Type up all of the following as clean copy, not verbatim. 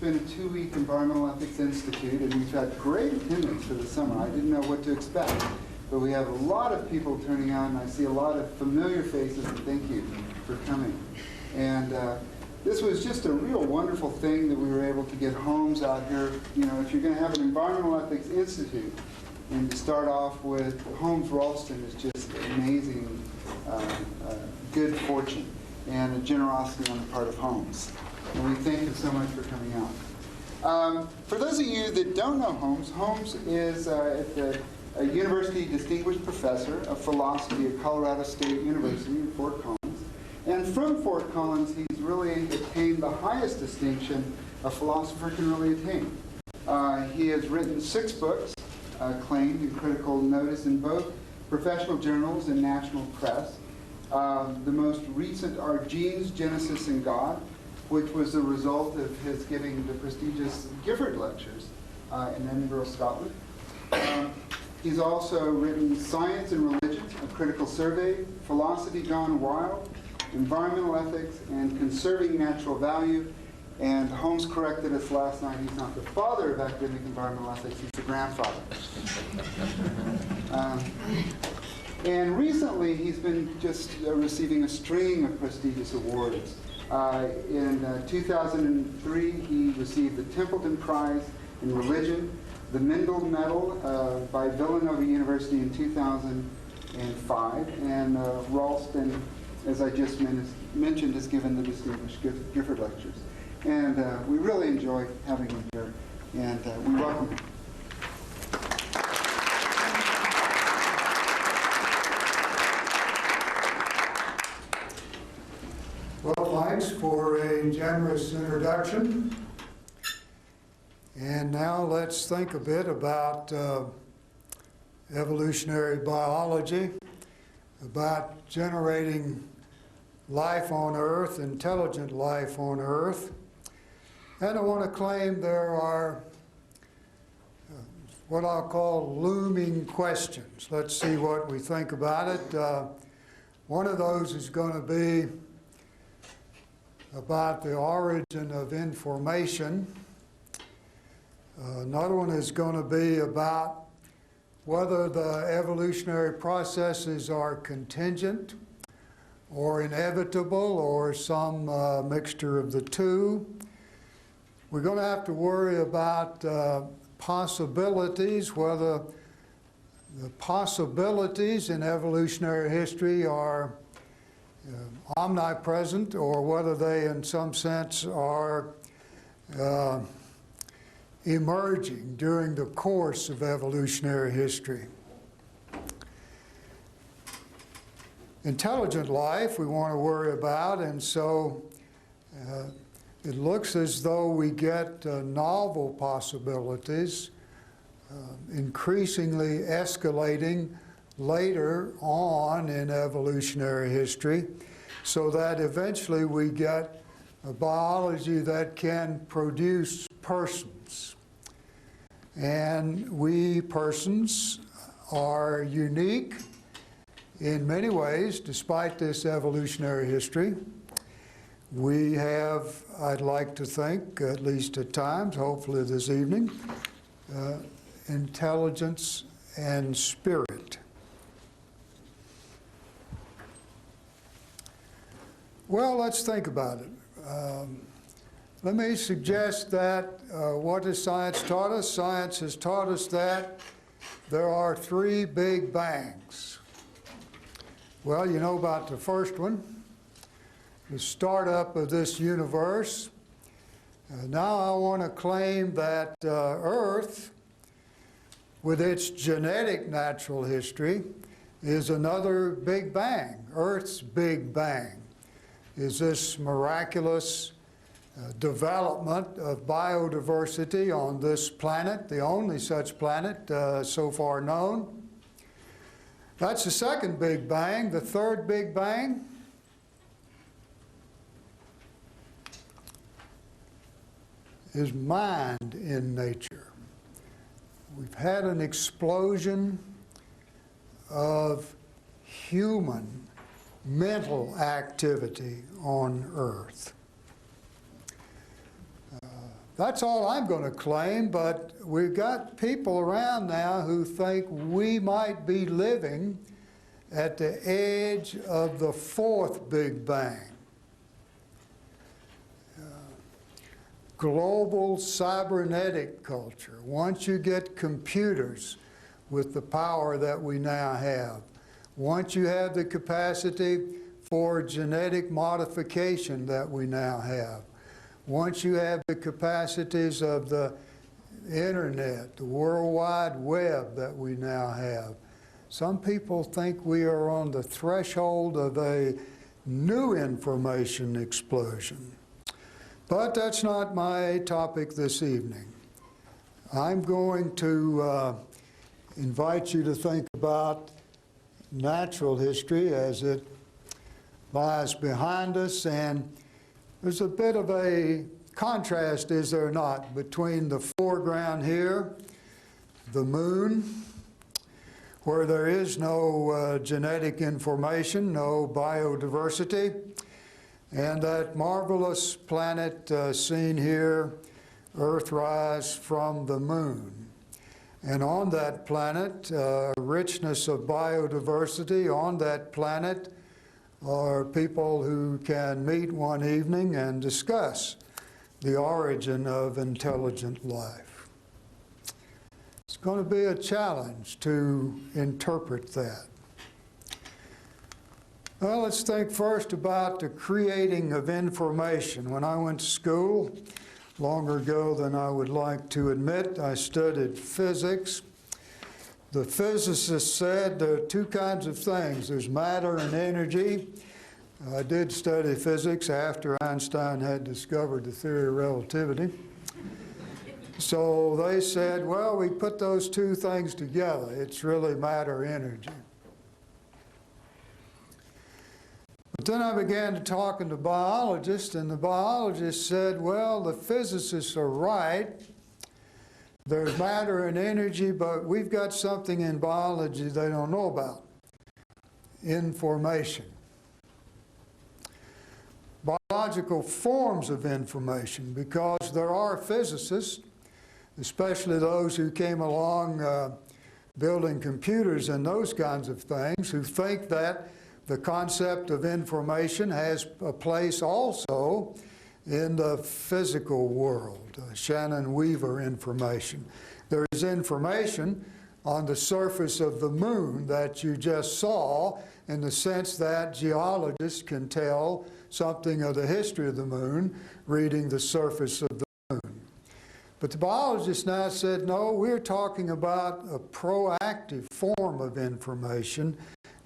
been a 2-week Environmental Ethics Institute, and we've had great attendance for the summer. I didn't know what to expect, but we have a lot of people turning out, and I see a lot of familiar faces, and thank you for coming. And this was just a real wonderful thing that we were able to get Holmes out here. You know, if you're going to have an Environmental Ethics Institute, and to start off with Holmes Rolston is just amazing, good fortune and a generosity on the part of Holmes. And we thank him so much for coming out. For those of you that don't know Holmes, Holmes is a University Distinguished Professor of Philosophy at Colorado State University in Fort Collins. And from Fort Collins, he's really attained the highest distinction a philosopher can really attain. He has written 6 books, claimed in critical notice in both professional journals and national press. The most recent are Genes, Genesis, and God, which was the result of his giving the prestigious Gifford Lectures in Edinburgh, Scotland. He's also written Science and Religion, A Critical Survey, Philosophy Gone Wild, Environmental Ethics, and Conserving Natural Value. And Holmes corrected us last night. He's not the father of academic environmental ethics, he's the grandfather. And recently, he's been just receiving a string of prestigious awards. In 2003, he received the Templeton Prize in Religion, the Mendel Medal by Villanova University in 2005, and Rolston, as I just mentioned, is given the distinguished Gifford Lectures. And we really enjoy having him here, and we welcome him. Well, thanks for a generous introduction. And now let's think a bit about evolutionary biology, about generating life on Earth, intelligent life on Earth. And I want to claim there are what I'll call looming questions. Let's see what we think about it. One of those is going to be about the origin of information. Another one is going to be about whether the evolutionary processes are contingent or inevitable or some mixture of the two. We're going to have to worry about possibilities, whether the possibilities in evolutionary history are omnipresent or whether they in some sense are emerging during the course of evolutionary history. Intelligent life we want to worry about, and so it looks as though we get novel possibilities increasingly escalating later on in evolutionary history, so that eventually we get a biology that can produce persons. And we persons are unique in many ways, despite this evolutionary history. We have, I'd like to think, at least at times, hopefully this evening, intelligence and spirit. Well, let's think about it. Let me suggest that what has science taught us? Science has taught us that there are 3 big bangs. Well, you know about the first one, the startup of this universe. Now I want to claim that Earth, with its genetic natural history, is another big bang. Earth's big bang is this miraculous development of biodiversity on this planet, the only such planet so far known. That's the second big bang. The third big bang is mind in nature. We've had an explosion of human mental activity on Earth. That's all I'm going to claim, but we've got people around now who think we might be living at the edge of the fourth Big Bang. Global cybernetic culture. Once you get computers with the power that we now have, once you have the capacity for genetic modification that we now have, once you have the capacities of the internet, the World Wide Web that we now have, some people think we are on the threshold of a new information explosion. But that's not my topic this evening. I'm going to invite you to think about natural history as it lies behind us, and there's a bit of a contrast, is there not, between the foreground here, the moon, where there is no genetic information, no biodiversity, and that marvelous planet seen here, Earthrise from the moon. And on that planet, richness of biodiversity. On that planet are people who can meet one evening and discuss the origin of intelligent life. It's going to be a challenge to interpret that. Well, let's think first about the creating of information. When I went to school, longer ago than I would like to admit, I studied physics. The physicists said there are two kinds of things. There's matter and energy. I did study physics after Einstein had discovered the theory of relativity. So they said, well, we put those two things together. It's really matter-energy. But then I began to talk to biologists, and the biologists said, well, the physicists are right. There's matter and energy, but we've got something in biology they don't know about: information. Biological forms of information, because there are physicists, especially those who came along building computers and those kinds of things, who think that the concept of information has a place also in the physical world, Shannon Weaver information. There is information on the surface of the moon that you just saw, in the sense that geologists can tell something of the history of the moon reading the surface of the moon. But the biologists now said, no, we're talking about a proactive form of information,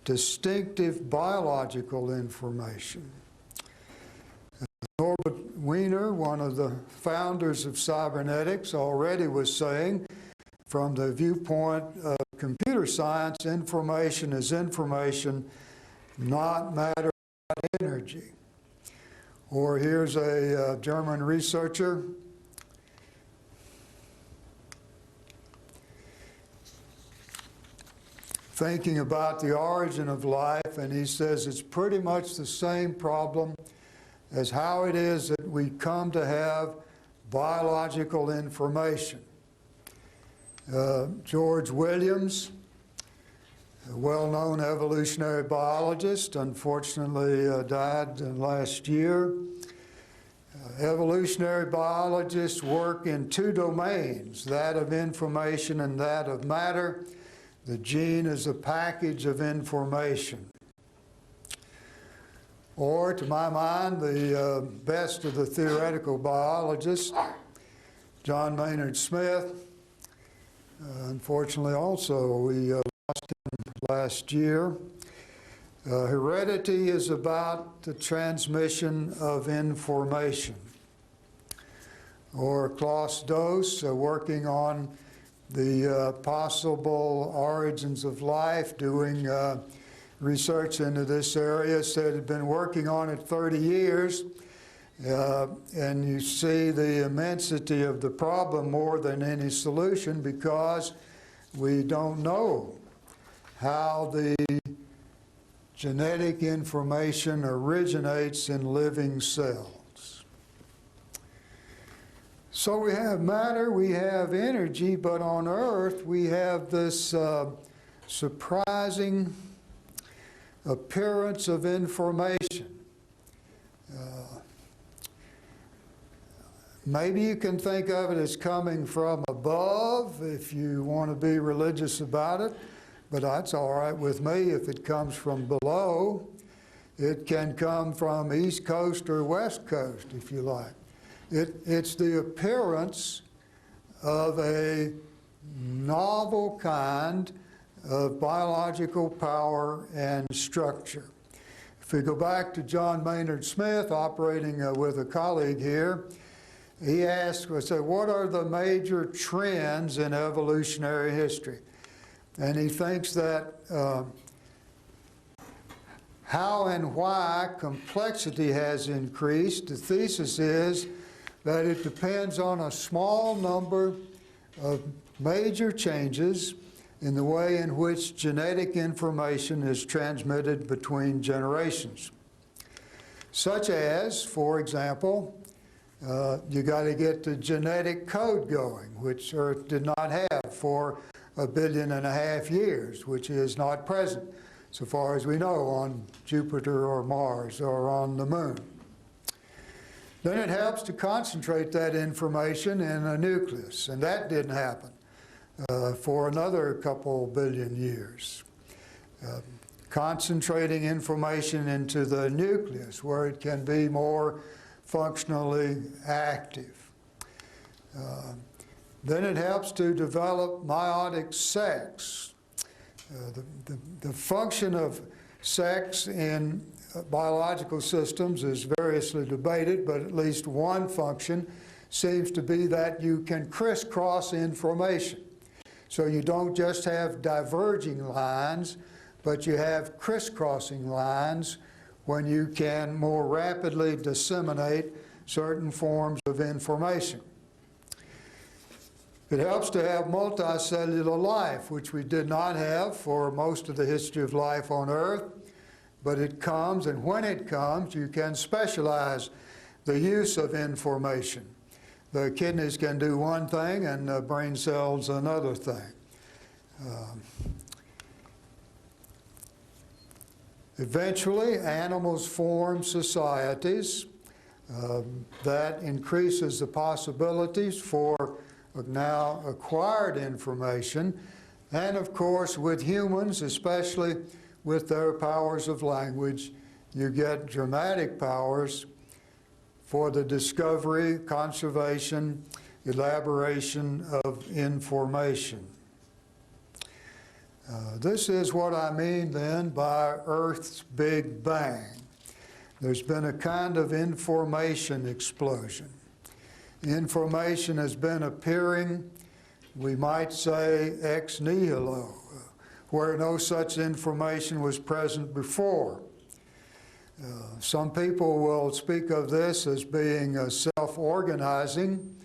distinctive biological information. Norbert Wiener, one of the founders of cybernetics, already was saying, from the viewpoint of computer science, information is information, not matter, not energy. Or here's a German researcher thinking about the origin of life, and he says it's pretty much the same problem as how it is that we come to have biological information. George Williams, a well-known evolutionary biologist, unfortunately died last year. Evolutionary biologists work in two domains, that of information and that of matter. The gene is a package of information. Or, to my mind, the best of the theoretical biologists, John Maynard Smith, unfortunately also we lost him last year. Heredity is about the transmission of information. Or Klaus Doss, working on the possible origins of life, doing research into this area, said he'd been working on it 30 years. And you see the immensity of the problem more than any solution, because we don't know how the genetic information originates in living cells. So we have matter, we have energy, but on Earth we have this surprising appearance of information. Maybe you can think of it as coming from above if you want to be religious about it, but that's all right with me if it comes from below. It can come from East Coast or West Coast, if you like. It's the appearance of a novel kind of biological power and structure. If we go back to John Maynard Smith, operating with a colleague here, he asked, what are the major trends in evolutionary history? And he thinks that how and why complexity has increased. The thesis is that it depends on a small number of major changes in the way in which genetic information is transmitted between generations. Such as, for example, you got to get the genetic code going, which Earth did not have for 1.5 billion years, which is not present, so far as we know, on Jupiter or Mars or on the Moon. Then it helps to concentrate that information in a nucleus, and that didn't happen for another couple billion years. Concentrating information into the nucleus where it can be more functionally active. Then it helps to develop meiotic sex. The function of sex in biological systems is variously debated, but at least one function seems to be that you can crisscross information. So you don't just have diverging lines, but you have crisscrossing lines when you can more rapidly disseminate certain forms of information. It helps to have multicellular life, which we did not have for most of the history of life on Earth, but it comes, and when it comes, you can specialize the use of information. The kidneys can do one thing and the brain cells another thing. Eventually, animals form societies. That increases the possibilities for now acquired information. And of course, with humans, especially with their powers of language, you get dramatic powers for the discovery, conservation, elaboration of information. This is what I mean then by Earth's Big Bang. There's been a kind of information explosion. Information has been appearing, we might say, ex nihilo, where no such information was present before. Some people will speak of this as being self-organizing,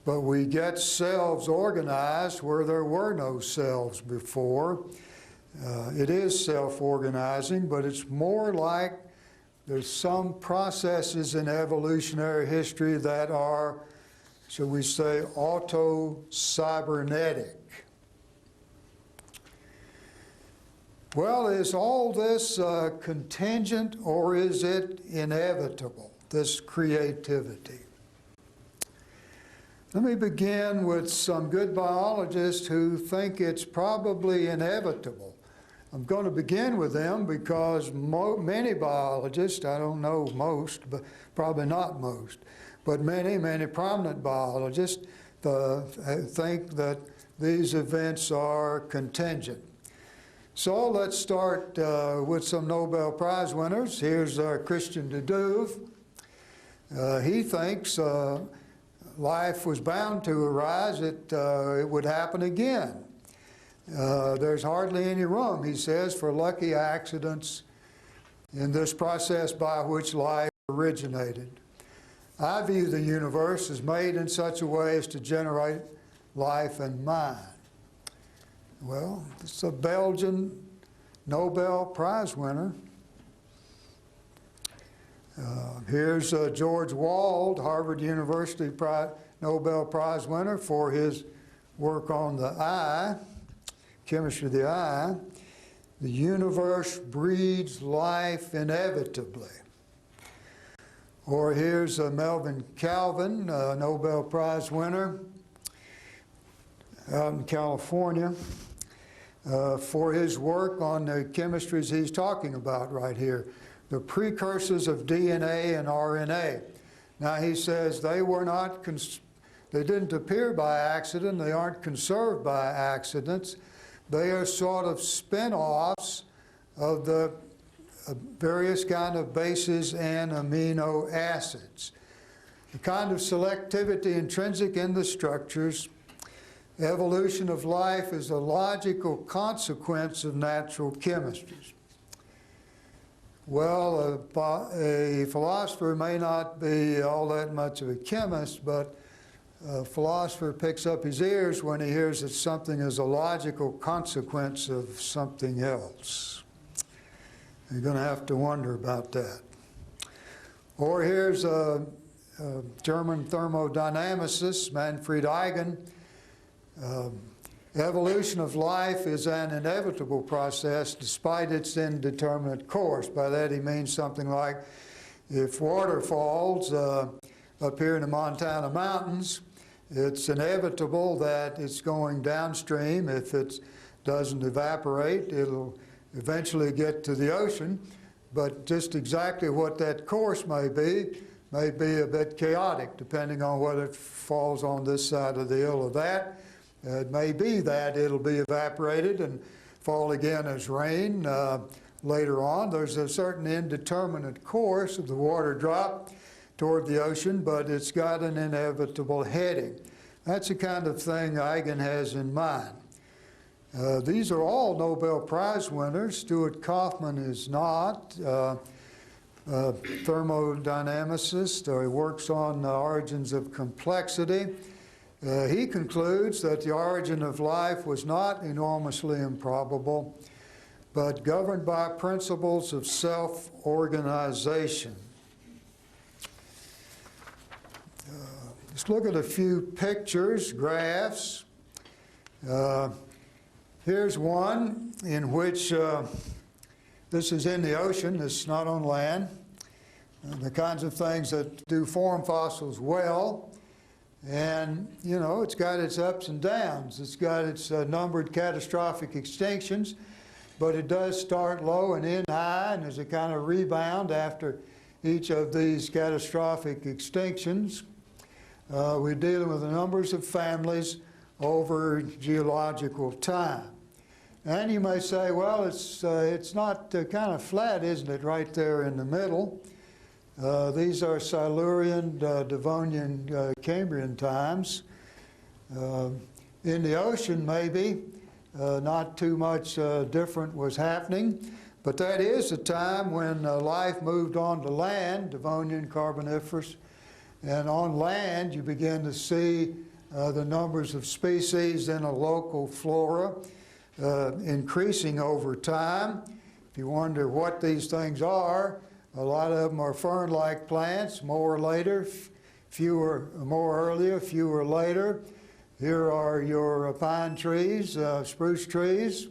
but we get selves organized where there were no selves before. It is self-organizing, but it's more like there's some processes in evolutionary history that are, shall we say, auto-cybernetic. Well, is all this contingent or is it inevitable, this creativity? Let me begin with some good biologists who think it's probably inevitable. I'm going to begin with them because many biologists, I don't know most, but probably not most, but many prominent biologists think that these events are contingent. So let's start with some Nobel Prize winners. Here's Christian de Duve. He thinks life was bound to arise, it would happen again. There's hardly any room, he says, for lucky accidents in this process by which life originated. I view the universe as made in such a way as to generate life and mind. Well, it's a Belgian Nobel Prize winner. Here's George Wald, Harvard University Nobel Prize winner for his work on the eye, chemistry of the eye. The universe breeds life inevitably. Or here's Melvin Calvin, Nobel Prize winner out in California, for his work on the chemistries he's talking about right here, the precursors of DNA and RNA. Now he says they were not, they didn't appear by accident, they aren't conserved by accidents, they are sort of spin-offs of the various kind of bases and amino acids. The kind of selectivity intrinsic in the structures, evolution of life is a logical consequence of natural chemistries. Well, a philosopher may not be all that much of a chemist, but a philosopher picks up his ears when he hears that something is a logical consequence of something else. You're going to have to wonder about that. Or here's a German thermodynamicist, Manfred Eigen. Evolution of life is an inevitable process despite its indeterminate course. By that he means something like, if water falls up here in the Montana mountains, it's inevitable that it's going downstream. If it doesn't evaporate, it'll eventually get to the ocean, but just exactly what that course may be a bit chaotic, depending on whether it falls on this side of the hill or that. It may be that it'll be evaporated and fall again as rain later on. There's a certain indeterminate course of the water drop toward the ocean, but it's got an inevitable heading. That's the kind of thing Eigen has in mind. These are all Nobel Prize winners. Stuart Kaufman is not. Thermodynamicist, he works on the origins of complexity. He concludes that the origin of life was not enormously improbable, but governed by principles of self-organization. Let's look at a few pictures, graphs. Here's one in which this is in the ocean, this is not on land. The kinds of things that do form fossils well. And, you know, it's got its ups and downs. It's got its numbered catastrophic extinctions, but it does start low and end high, and there's a kind of rebound after each of these catastrophic extinctions. We're dealing with the numbers of families over geological time. And you may say, well, it's not kind of flat, isn't it, right there in the middle? These are Silurian, Devonian, Cambrian times. In the ocean, maybe, not too much different was happening, but that is a time when life moved on to land, Devonian, Carboniferous, and on land you begin to see the numbers of species in a local flora increasing over time. If you wonder what these things are, a lot of them are fern-like plants, more later, more earlier, fewer later. Here are your pine trees, spruce trees.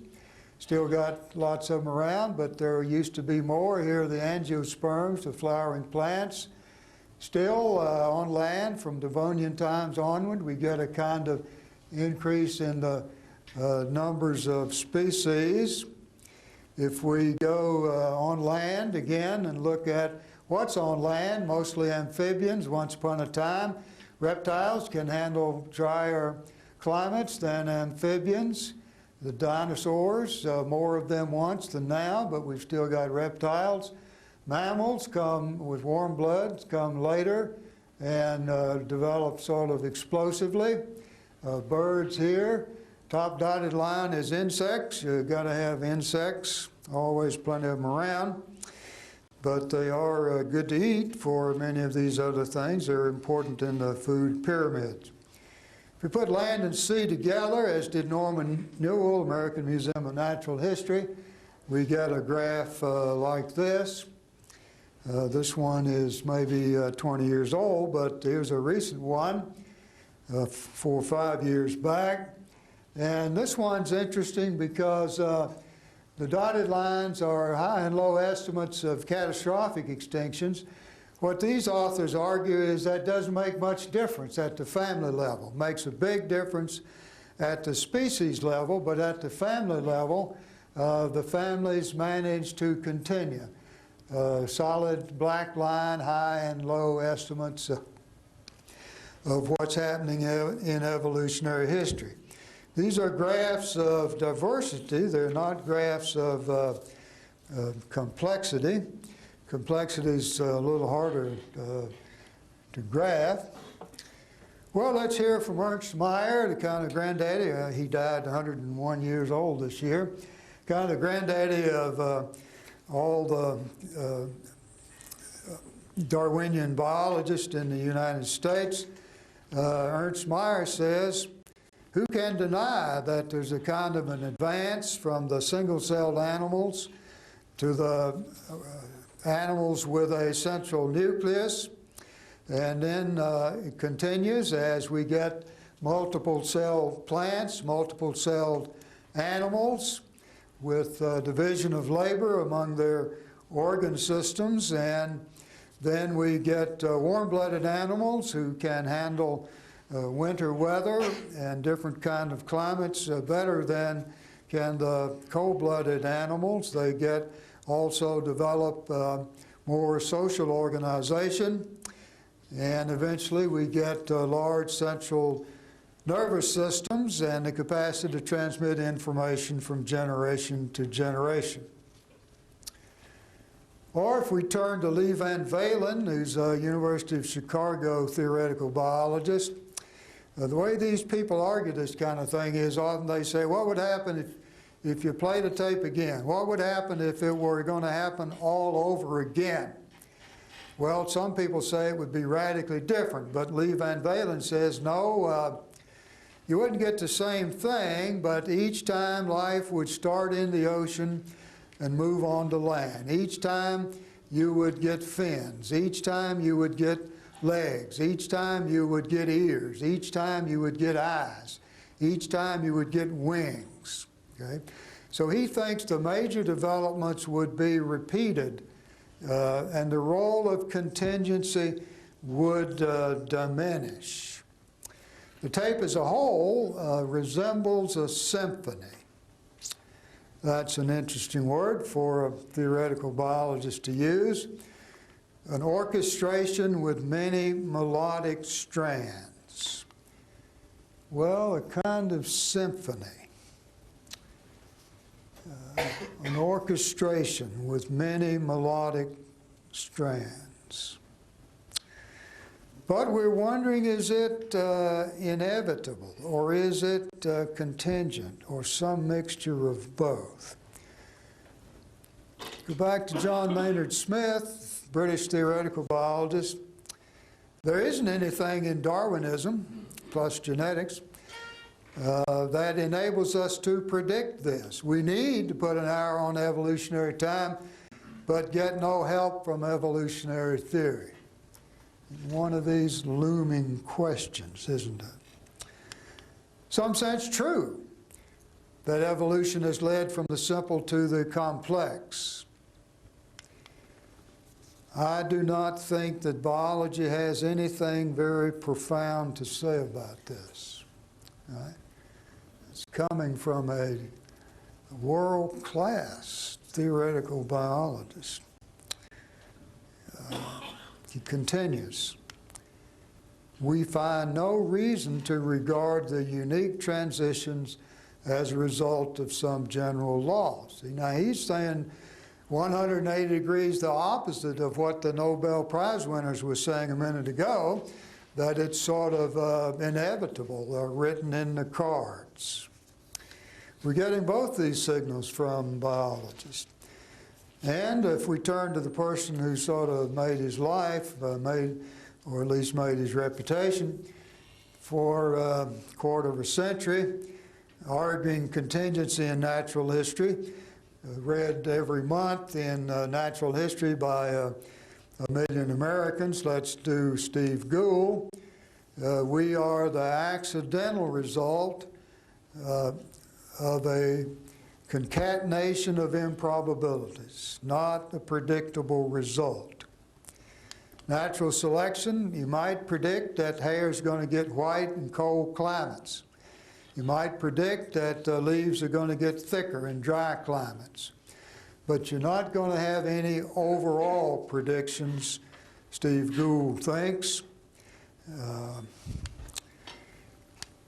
Still got lots of them around, but there used to be more. Here are the angiosperms, the flowering plants. Still on land from Devonian times onward, we get a kind of increase in the numbers of species. If we go on land again and look at what's on land, mostly amphibians once upon a time. Reptiles can handle drier climates than amphibians. The dinosaurs, more of them once than now, but we've still got reptiles. Mammals come with warm bloods, come later and develop sort of explosively. Birds here. Top dotted line is insects. You've got to have insects, always plenty of them around. But they are good to eat for many of these other things. They're important in the food pyramids. If we put land and sea together, as did Norman Newell, American Museum of Natural History, we get a graph like this. This one is maybe 20 years old, but here's a recent one, 4 or 5 years back. And this one's interesting because the dotted lines are high and low estimates of catastrophic extinctions. What these authors argue is that doesn't make much difference at the family level. It makes a big difference at the species level, but at the family level, the families manage to continue. Solid black line, high and low estimates of what's happening in evolutionary history. These are graphs of diversity. They're not graphs of complexity. Complexity is a little harder to graph. Well, let's hear from Ernst Mayr, the kind of granddaddy. He died 101 years old this year. Kind of the granddaddy of all the Darwinian biologists in the United States. Ernst Mayr says, who can deny that there's a kind of an advance from the single-celled animals to the animals with a central nucleus, and then it continues as we get multiple-celled plants, multiple-celled animals with division of labor among their organ systems, and then we get warm-blooded animals who can handle winter weather and different kind of climates better than can the cold-blooded animals. They get also develop more social organization, and eventually we get large central nervous systems and the capacity to transmit information from generation to generation. Or if we turn to Lee Van Valen, who's a University of Chicago theoretical biologist, the way these people argue this kind of thing is often they say, what would happen if you played a tape again? What would happen if it were going to happen all over again? Well, some people say it would be radically different, but Lee Van Valen says, no, you wouldn't get the same thing, but each time life would start in the ocean and move on to land. Each time you would get fins. Each time you would get legs. Each time you would get ears. Each time you would get eyes. Each time you would get wings. Okay? So he thinks the major developments would be repeated, and the role of contingency would diminish. The tape as a whole resembles a symphony. That's an interesting word for a theoretical biologist to use. An orchestration with many melodic strands. Well, a kind of symphony. An orchestration with many melodic strands. But we're wondering, is it inevitable, or is it contingent, or some mixture of both? Go back to John Maynard Smith, British theoretical biologist. There isn't anything in Darwinism, plus genetics, that enables us to predict this. We need to put an hour on evolutionary time, but get no help from evolutionary theory. One of these looming questions, isn't it? Some sense true that evolution has led from the simple to the complex. I do not think that biology has anything very profound to say about this. Right? It's coming from a world-class theoretical biologist. He continues, we find no reason to regard the unique transitions as a result of some general laws. See, now he's saying 180 degrees the opposite of what the Nobel Prize winners were saying a minute ago, that it's sort of inevitable or written in the cards. We're getting both these signals from biologists. And if we turn to the person who sort of made his life, or at least made his reputation for a quarter of a century, arguing contingency in natural history, read every month in natural history by a million Americans, let's do Steve Gould, we are the accidental result of a concatenation of improbabilities, not a predictable result. Natural selection, you might predict that hair is going to get white in cold climates. You might predict that leaves are going to get thicker in dry climates. But you're not going to have any overall predictions, Steve Gould thinks.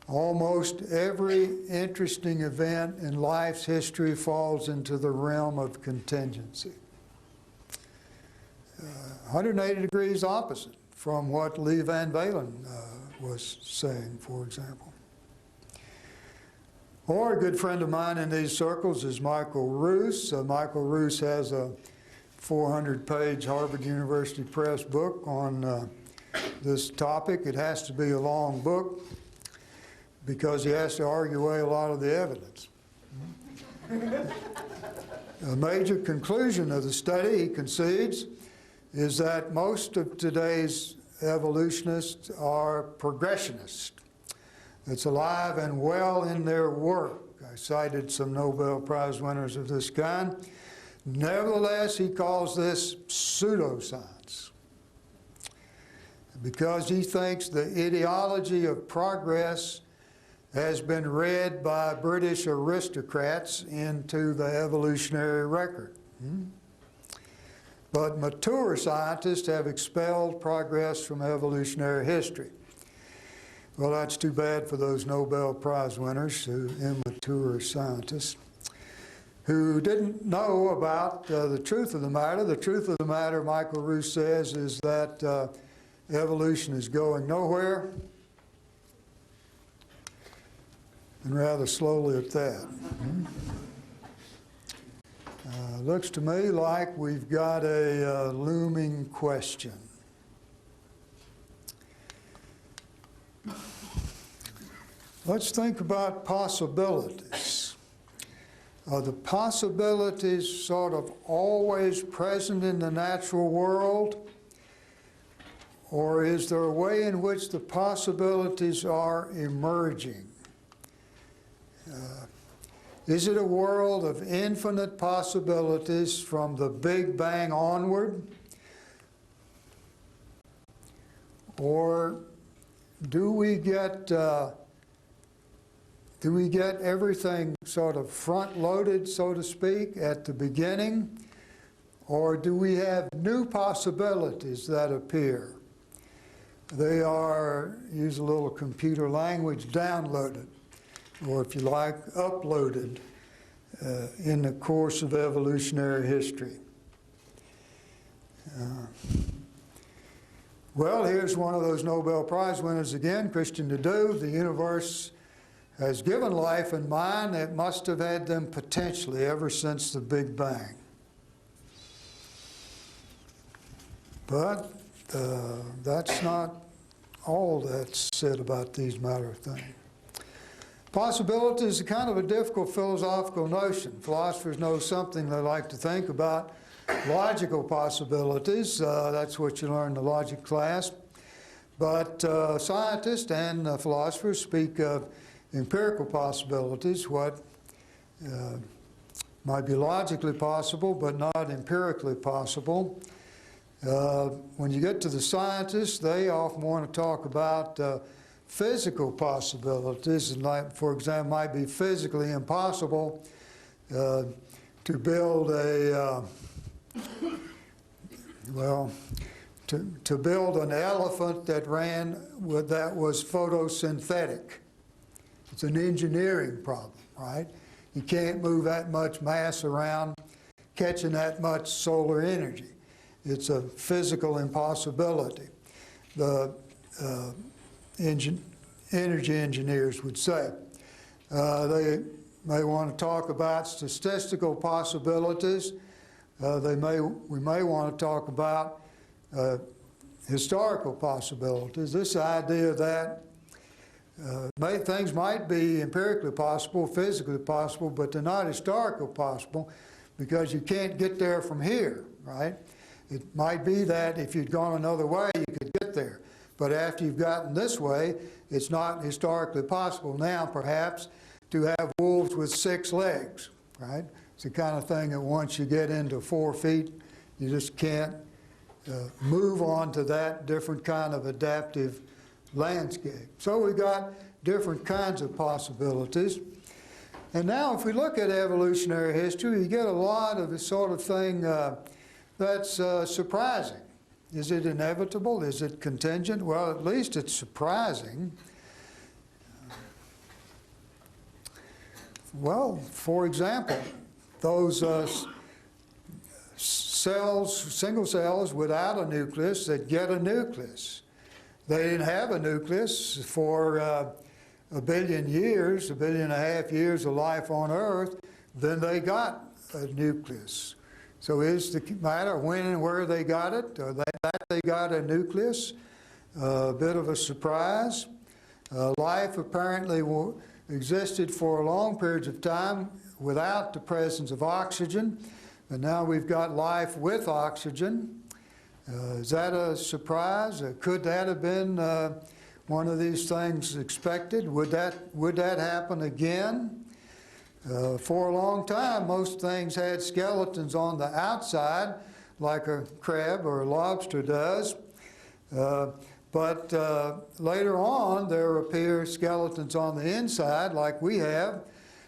Almost every interesting event in life's history falls into the realm of contingency. 180 degrees opposite from what Lee Van Valen was saying, for example. Or a good friend of mine in these circles is Michael Roos. Michael Roos has a 400-page Harvard University Press book on this topic. It has to be a long book because he has to argue away a lot of the evidence. A major conclusion of the study, he concedes, is that most of today's evolutionists are progressionists. It's alive and well in their work. I cited some Nobel Prize winners of this kind. Nevertheless, he calls this pseudoscience because he thinks the ideology of progress has been read by British aristocrats into the evolutionary record. But mature scientists have expelled progress from evolutionary history. Well, that's too bad for those Nobel Prize winners, immature scientists, who didn't know about the truth of the matter. The truth of the matter, Michael Roos says, is that evolution is going nowhere, and rather slowly at that. Looks to me like we've got a looming question. Let's think about possibilities. Are the possibilities sort of always present in the natural world? Or is there a way in which the possibilities are emerging? Is it a world of infinite possibilities from the Big Bang onward? Or do we get everything sort of front-loaded, so to speak, at the beginning? Or do we have new possibilities that appear? They are, use a little computer language, downloaded, or if you like, uploaded in the course of evolutionary history. Well, here's one of those Nobel Prize winners again, Christian Nadeau. The universe has given life and mind. It must have had them potentially ever since the Big Bang. But that's not all that's said about these matter of things. Possibility is a kind of a difficult philosophical notion. Philosophers know something they like to think about. Logical possibilities, that's what you learn in the logic class. But scientists and philosophers speak of empirical possibilities, what might be logically possible but not empirically possible. When you get to the scientists, they often want to talk about physical possibilities, and like, for example, might be physically impossible to build a to build an elephant that that was photosynthetic. It's an engineering problem, right? You can't move that much mass around catching that much solar energy. It's a physical impossibility. The energy engineers would say. They may want to talk about statistical possibilities. We may want to talk about historical possibilities. This idea that things might be empirically possible, physically possible, but they're not historically possible because you can't get there from here, right? It might be that if you'd gone another way, you could get there. But after you've gotten this way, it's not historically possible now, perhaps, to have wolves with 6 legs, right? It's the kind of thing that once you get into 4 feet, you just can't move on to that different kind of adaptive landscape. So we've got different kinds of possibilities. And now if we look at evolutionary history, you get a lot of the sort of thing that's surprising. Is it inevitable? Is it contingent? Well, at least it's surprising. Well, for example, those cells, single cells without a nucleus that get a nucleus. They didn't have a nucleus for a billion years, 1.5 billion years of life on Earth, then they got a nucleus. So is the matter when and where they got it, or that they got a nucleus? A bit of a surprise. Life apparently existed for long periods of time without the presence of oxygen, but now we've got life with oxygen. Is that a surprise? Could that have been one of these things expected? Would that happen again? For a long time, most things had skeletons on the outside, like a crab or a lobster does. But later on, there appear skeletons on the inside, like we have,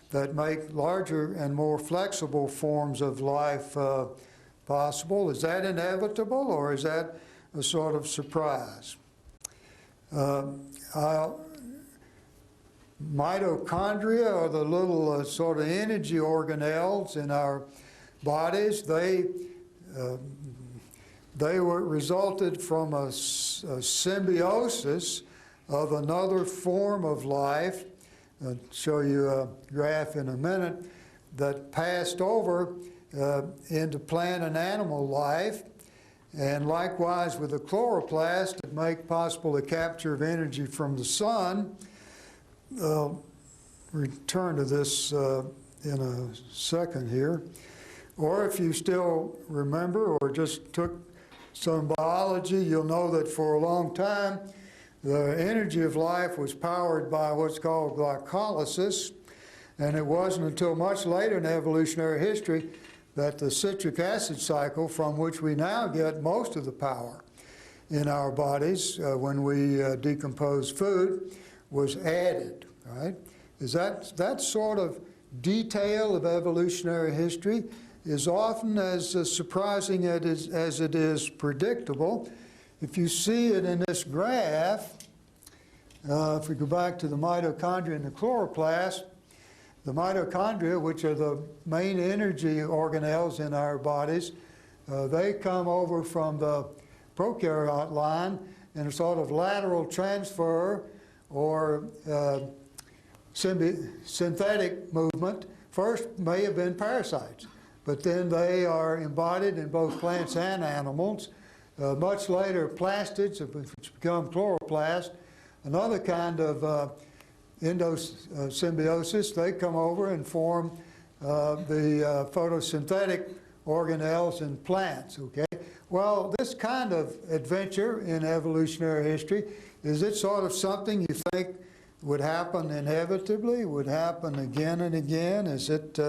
that make larger and more flexible forms of life possible. Is that inevitable, or is that a sort of surprise? Mitochondria are the little sort of energy organelles in our bodies. They were resulted from a symbiosis of another form of life. I'll show you a graph in a minute that passed over into plant and animal life. And likewise with the chloroplast, it make possible the capture of energy from the sun. I'll return to this in a second here. Or if you still remember or just took some biology, you'll know that for a long time the energy of life was powered by what's called glycolysis, and it wasn't until much later in evolutionary history that the citric acid cycle, from which we now get most of the power in our bodies when we decompose food, was added, right? Is that sort of detail of evolutionary history is often as surprising as it is predictable. If you see it in this graph, if we go back to the mitochondria and the chloroplast, the mitochondria, which are the main energy organelles in our bodies, they come over from the prokaryote line in a sort of lateral transfer or synthetic movement. First may have been parasites, but then they are embodied in both plants and animals. Much later, plastids, which become chloroplast, another kind of endosymbiosis, they come over and form the photosynthetic organelles in plants, okay? Well, this kind of adventure in evolutionary history, is it sort of something you think would happen inevitably, would happen again and again? Is it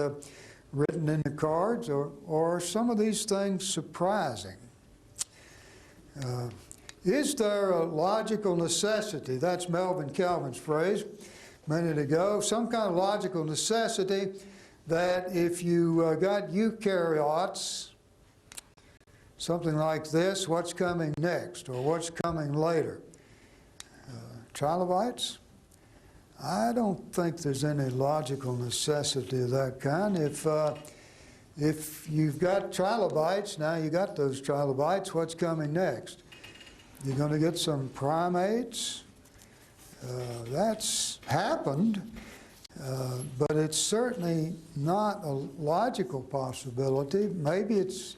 written in the cards, or are some of these things surprising? Is there a logical necessity? That's Melvin Calvin's phrase a minute ago. Some kind of logical necessity that if you got eukaryotes, something like this, what's coming next, or what's coming later? Trilobites? I don't think there's any logical necessity of that kind. If you've got trilobites, now you got those trilobites, what's coming next? You're going to get some primates. That's happened, but it's certainly not a logical possibility. Maybe it's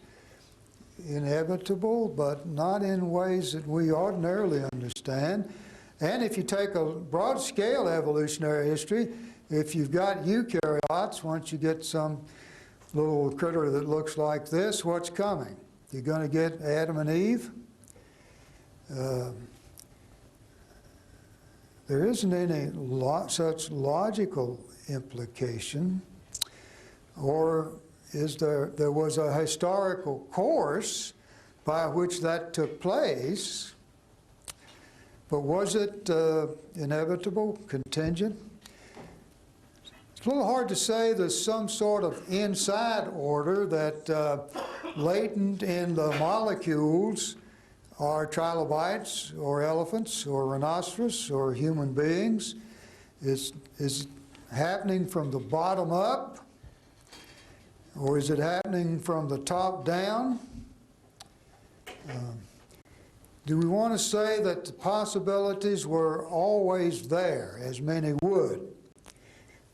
inevitable, but not in ways that we ordinarily understand. And if you take a broad-scale evolutionary history, if you've got eukaryotes, once you get some little critter that looks like this, what's coming? You're going to get Adam and Eve. There isn't any such logical implication, or is there was a historical course by which that took place, but was it inevitable, contingent? It's a little hard to say there's some sort of inside order that latent in the molecules are trilobites or elephants or rhinoceros or human beings. Is it happening from the bottom up, or is it happening from the top down? Do we want to say that the possibilities were always there, as many would?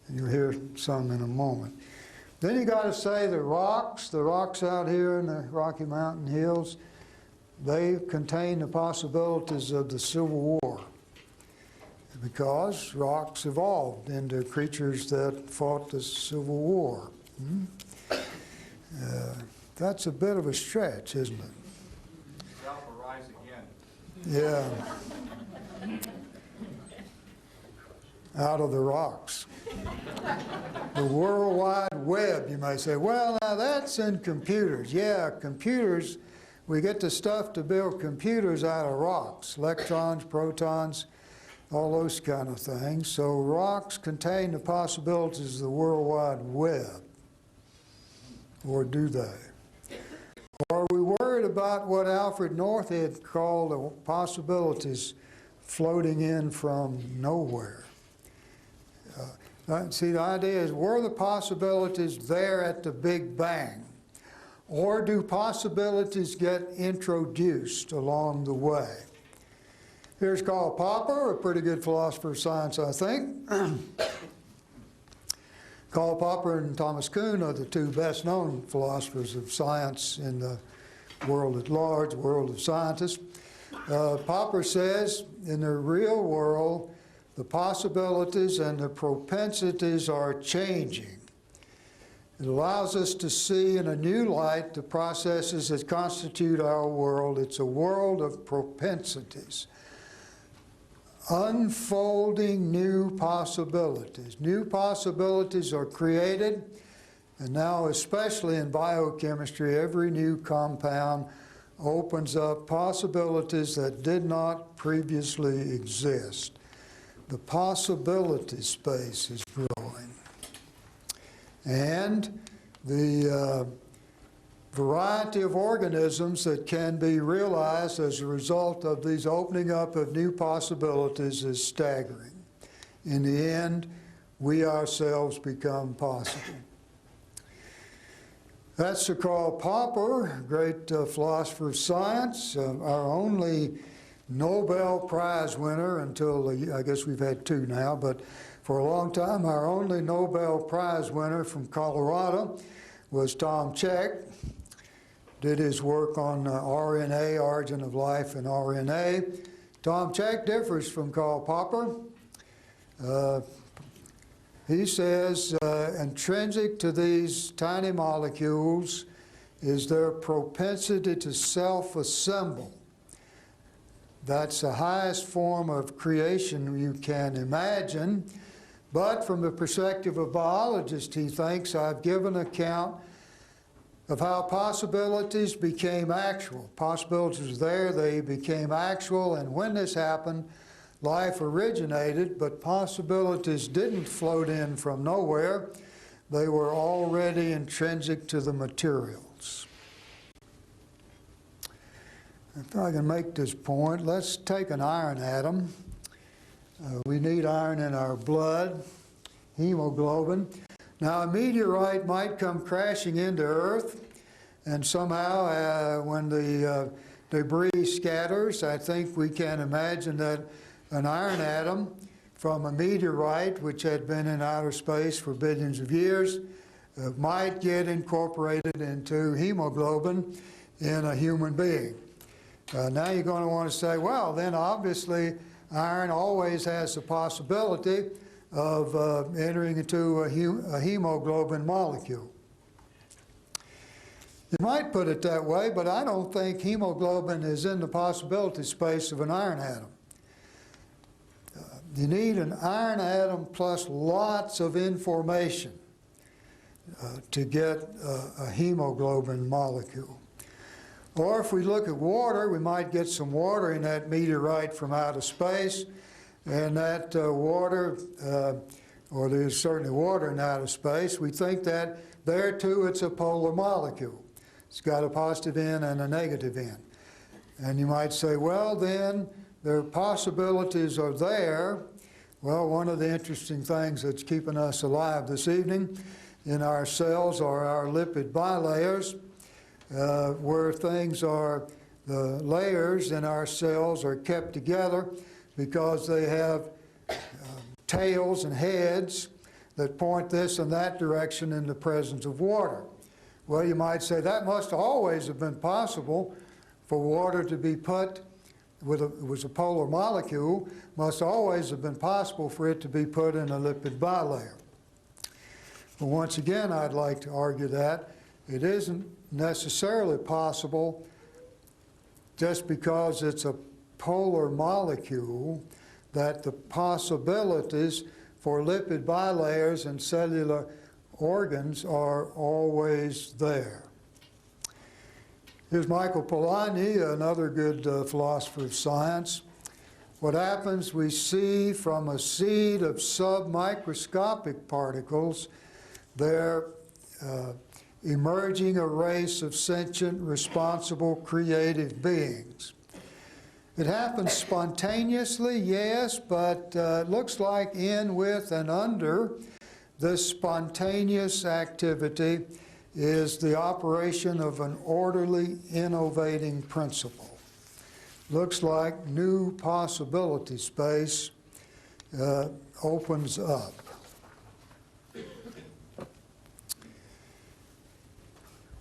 And you'll hear some in a moment. Then you got to say the rocks out here in the Rocky Mountain hills, they contain the possibilities of the Civil War, because rocks evolved into creatures that fought the Civil War. That's a bit of a stretch, isn't it? South will rise again. Yeah. Out of the rocks. The World Wide Web, you may say. Well, now that's in computers. Yeah, computers, we get the stuff to build computers out of rocks, electrons, protons, all those kind of things. So rocks contain the possibilities of the World Wide Web. Or do they? Or are we worried about what Alfred Northhead called the possibilities floating in from nowhere? See, the idea is, were the possibilities there at the Big Bang? Or do possibilities get introduced along the way? Here's Karl Popper, a pretty good philosopher of science, I think. Karl Popper and Thomas Kuhn are the two best-known philosophers of science in the world at large, the world of scientists. Popper says, in the real world, the possibilities and the propensities are changing. It allows us to see in a new light the processes that constitute our world. It's a world of propensities. Unfolding new possibilities. New possibilities are created, and now especially in biochemistry, every new compound opens up possibilities that did not previously exist. The possibility space is growing. And the variety of organisms that can be realized as a result of these opening up of new possibilities is staggering. In the end, we ourselves become possible. That's Sir Karl Popper, great philosopher of science, our only Nobel Prize winner until, I guess we've had two now, but for a long time, our only Nobel Prize winner from Colorado was Tom Cech. Did his work on RNA, origin of life in RNA. Tom Cech differs from Karl Popper. He says intrinsic to these tiny molecules is their propensity to self-assemble. That's the highest form of creation you can imagine. But from the perspective of biologists, he thinks, I've given account of how possibilities became actual. Possibilities were there, they became actual, and when this happened, life originated, but possibilities didn't float in from nowhere. They were already intrinsic to the materials. If I can make this point, let's take an iron atom. We need iron in our blood, hemoglobin. Now, a meteorite might come crashing into Earth, and somehow when the debris scatters, I think we can imagine that an iron atom from a meteorite, which had been in outer space for billions of years, might get incorporated into hemoglobin in a human being. Now you're going to want to say, well, then obviously iron always has the possibility of entering into a hemoglobin molecule. You might put it that way, but I don't think hemoglobin is in the possibility space of an iron atom. You need an iron atom plus lots of information to get a hemoglobin molecule. Or if we look at water, we might get some water in that meteorite from outer space, and that water, or there's certainly water in outer space, we think that there too it's a polar molecule. It's got a positive end and a negative end. And you might say, well, then their possibilities are there. Well, one of the interesting things that's keeping us alive this evening in our cells are our lipid bilayers, where things are, the layers in our cells are kept together because they have tails and heads that point this and that direction in the presence of water. Well, you might say that must always have been possible for water to be put, it was a polar molecule, must always have been possible for it to be put in a lipid bilayer. But once again, I'd like to argue that it isn't necessarily possible just because it's a polar molecule that the possibilities for lipid bilayers and cellular organs are always there. Here's Michael Polanyi, another good philosopher of science. What happens, we see from a seed of submicroscopic particles, they're emerging a race of sentient, responsible, creative beings. It happens spontaneously, yes, but it looks like in, with, and under this spontaneous activity is the operation of an orderly, innovating principle. Looks like new possibility space opens up.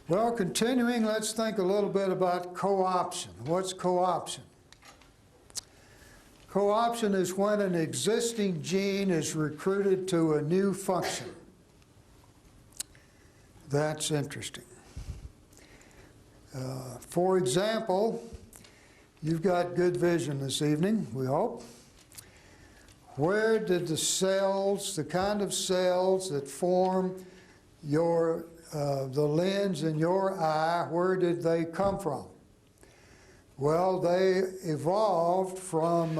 Well, continuing, let's think a little bit about co-option. What's co-option? Co-option is when an existing gene is recruited to a new function. That's interesting. For example, you've got good vision this evening, we hope. Where did the cells, the kind of cells that form your, the lens in your eye, where did they come from? Well, they evolved from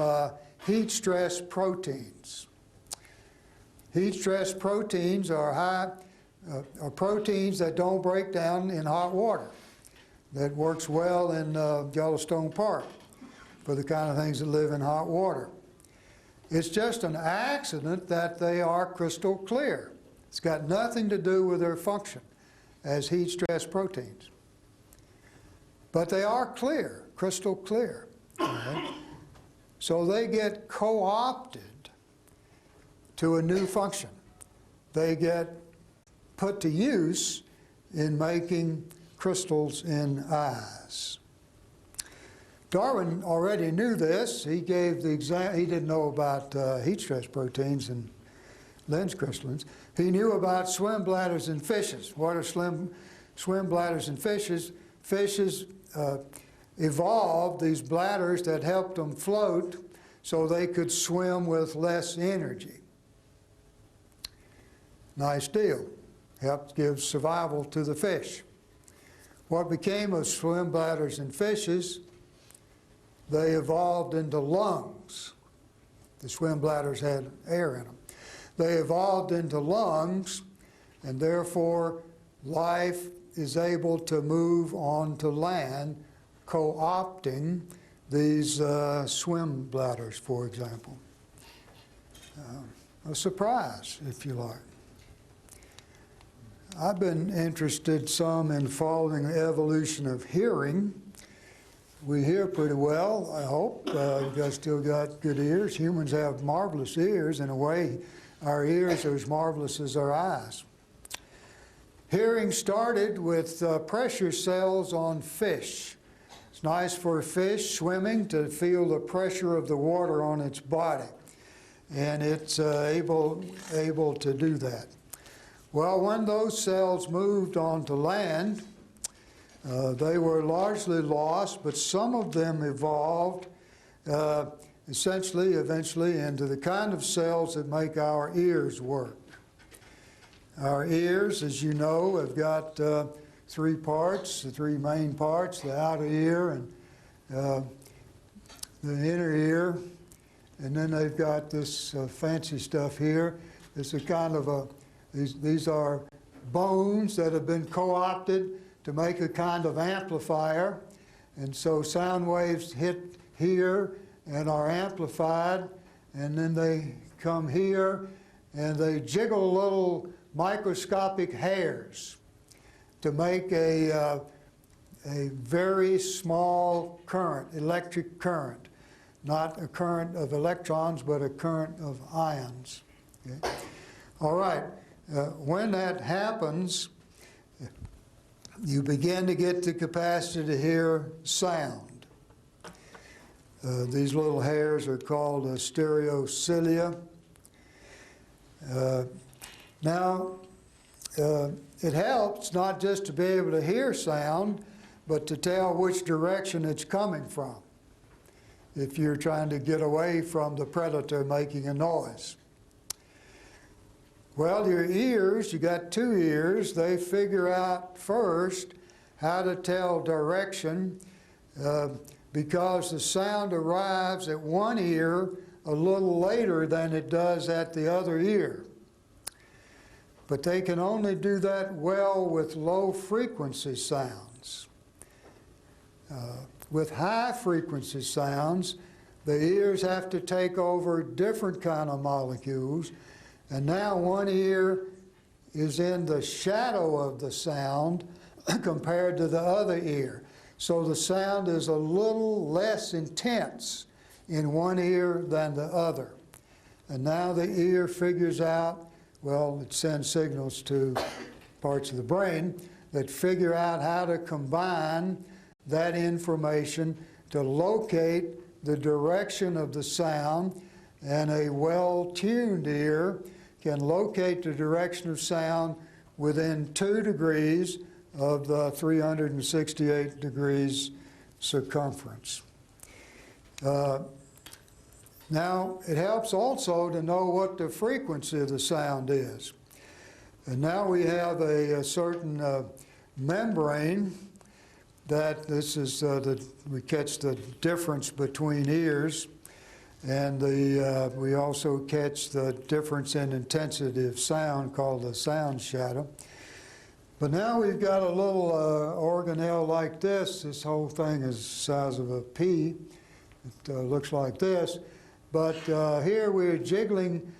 heat stress proteins. Heat stress proteins are proteins that don't break down in hot water. That works well in Yellowstone Park for the kind of things that live in hot water. It's just an accident that they are crystal clear. It's got nothing to do with their function as heat stress proteins. But they are clear, crystal clear. Right? So they get co-opted to a new function. They get put to use in making crystals in eyes. Darwin already knew this. He gave the example. He didn't know about heat stress proteins and lens crystallins. He knew about swim bladders in fishes. What are swim bladders in fishes? Fishes evolved these bladders that helped them float so they could swim with less energy. Nice deal. Helped give survival to the fish. What became of swim bladders in fishes? They evolved into lungs. The swim bladders had air in them. They evolved into lungs, and therefore life is able to move on to land, co-opting these swim bladders, for example. A surprise, if you like. I've been interested some in following the evolution of hearing. We hear pretty well, I hope. You guys still got good ears. Humans have marvelous ears. In a way, our ears are as marvelous as our eyes. Hearing started with pressure cells on fish. It's nice for a fish swimming to feel the pressure of the water on its body. And it's able to do that. Well, when those cells moved onto land, They were largely lost, but some of them evolved eventually into the kind of cells that make our ears work. Our ears, as you know, have got three parts, the three main parts, the outer ear and the inner ear, and then they've got this fancy stuff here. It's a kind of these are bones that have been co-opted to make a kind of amplifier, and so sound waves hit here and are amplified, and then they come here and they jiggle little microscopic hairs to make a very small current, electric current, not a current of electrons, but a current of ions. Okay? All right, when that happens, you begin to get the capacity to hear sound. These little hairs are called stereocilia. Now, it helps not just to be able to hear sound, but to tell which direction it's coming from, if you're trying to get away from the predator making a noise. Well, your ears, you got two ears, they figure out first how to tell direction because the sound arrives at one ear a little later than it does at the other ear. But they can only do that well with low-frequency sounds. With high-frequency sounds, the ears have to take over different kind of molecules, and now one ear is in the shadow of the sound compared to the other ear. So the sound is a little less intense in one ear than the other. And now the ear figures out, well, it sends signals to parts of the brain that figure out how to combine that information to locate the direction of the sound, and a well-tuned ear can locate the direction of sound within 2 degrees of the 368 degrees circumference. Now, it helps also to know what the frequency of the sound is. And now we have a certain membrane that this is we catch the difference between ears, and we also catch the difference in intensity of sound called the sound shadow. But now we've got a little organelle like this. This whole thing is the size of a pea. It looks like this. But here we're jiggling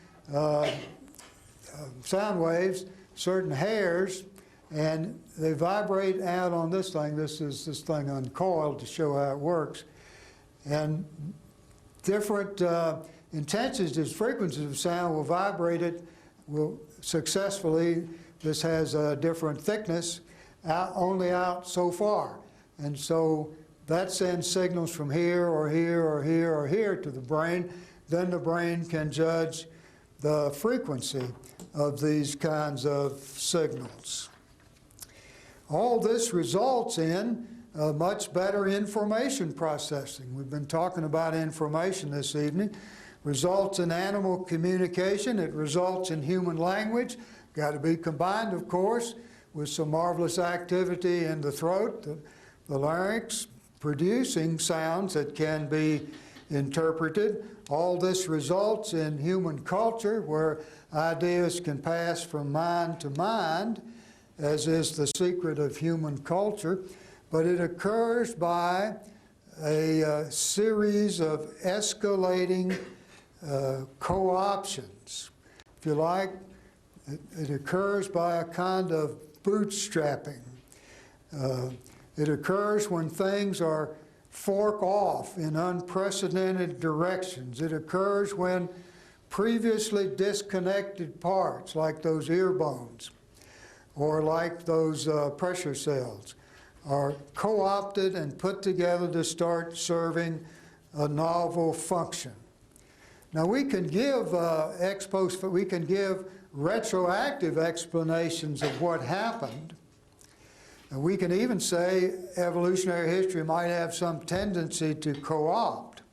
sound waves, certain hairs, and they vibrate out on this thing. This is this thing uncoiled to show how it works. And different intensities, frequencies of sound will vibrate it, will successfully. This has a different thickness, only out so far. And so that sends signals from here or here or here or here to the brain. Then the brain can judge the frequency of these kinds of signals. All this results in much better information processing. We've been talking about information this evening. Results in animal communication. It results in human language. Got to be combined, of course, with some marvelous activity in the throat, the larynx, producing sounds that can be interpreted. All this results in human culture, where ideas can pass from mind to mind, as is the secret of human culture. But it occurs by a series of escalating co-options. If you like, it occurs by a kind of bootstrapping. It occurs when things are fork off in unprecedented directions. It occurs when previously disconnected parts, like those ear bones or like those pressure cells, are co-opted and put together to start serving a novel function. Now we can give we can give retroactive explanations of what happened, And we can even say evolutionary history might have some tendency to co-opt.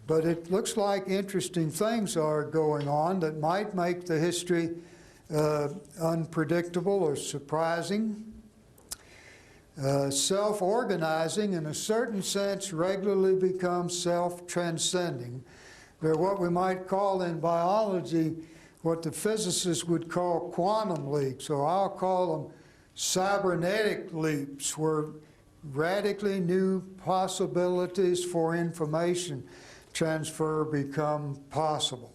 But it looks like interesting things are going on that might make the history unpredictable or surprising. Self-organizing, in a certain sense, regularly becomes self-transcending. They're what we might call in biology what the physicists would call quantum leaps, or I'll call them cybernetic leaps, where radically new possibilities for information transfer become possible.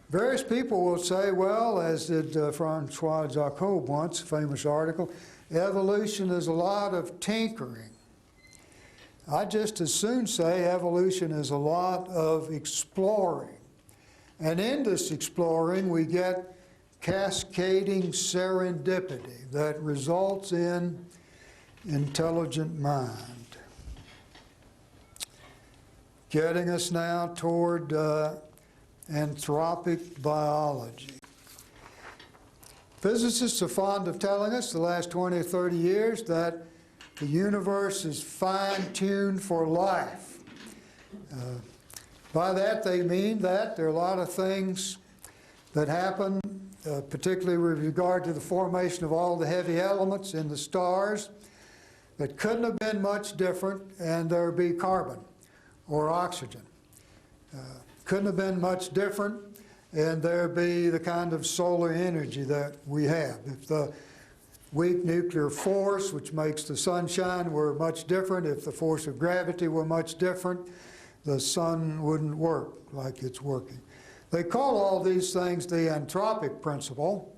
Various people will say, well, as did Francois Jacob once, a famous article, evolution is a lot of tinkering. I'd just as soon say evolution is a lot of exploring. And in this exploring, we get cascading serendipity that results in intelligent mind. Getting us now toward anthropic biology. Physicists are fond of telling us the last 20 or 30 years that the universe is fine-tuned for life. By that they mean that there are a lot of things that happen, particularly with regard to the formation of all the heavy elements in the stars, that couldn't have been much different, and there would be carbon or oxygen. Couldn't have been much different, and there'd be the kind of solar energy that we have. If the weak nuclear force, which makes the sunshine, were much different, if the force of gravity were much different, the sun wouldn't work like it's working. They call all these things the anthropic principle.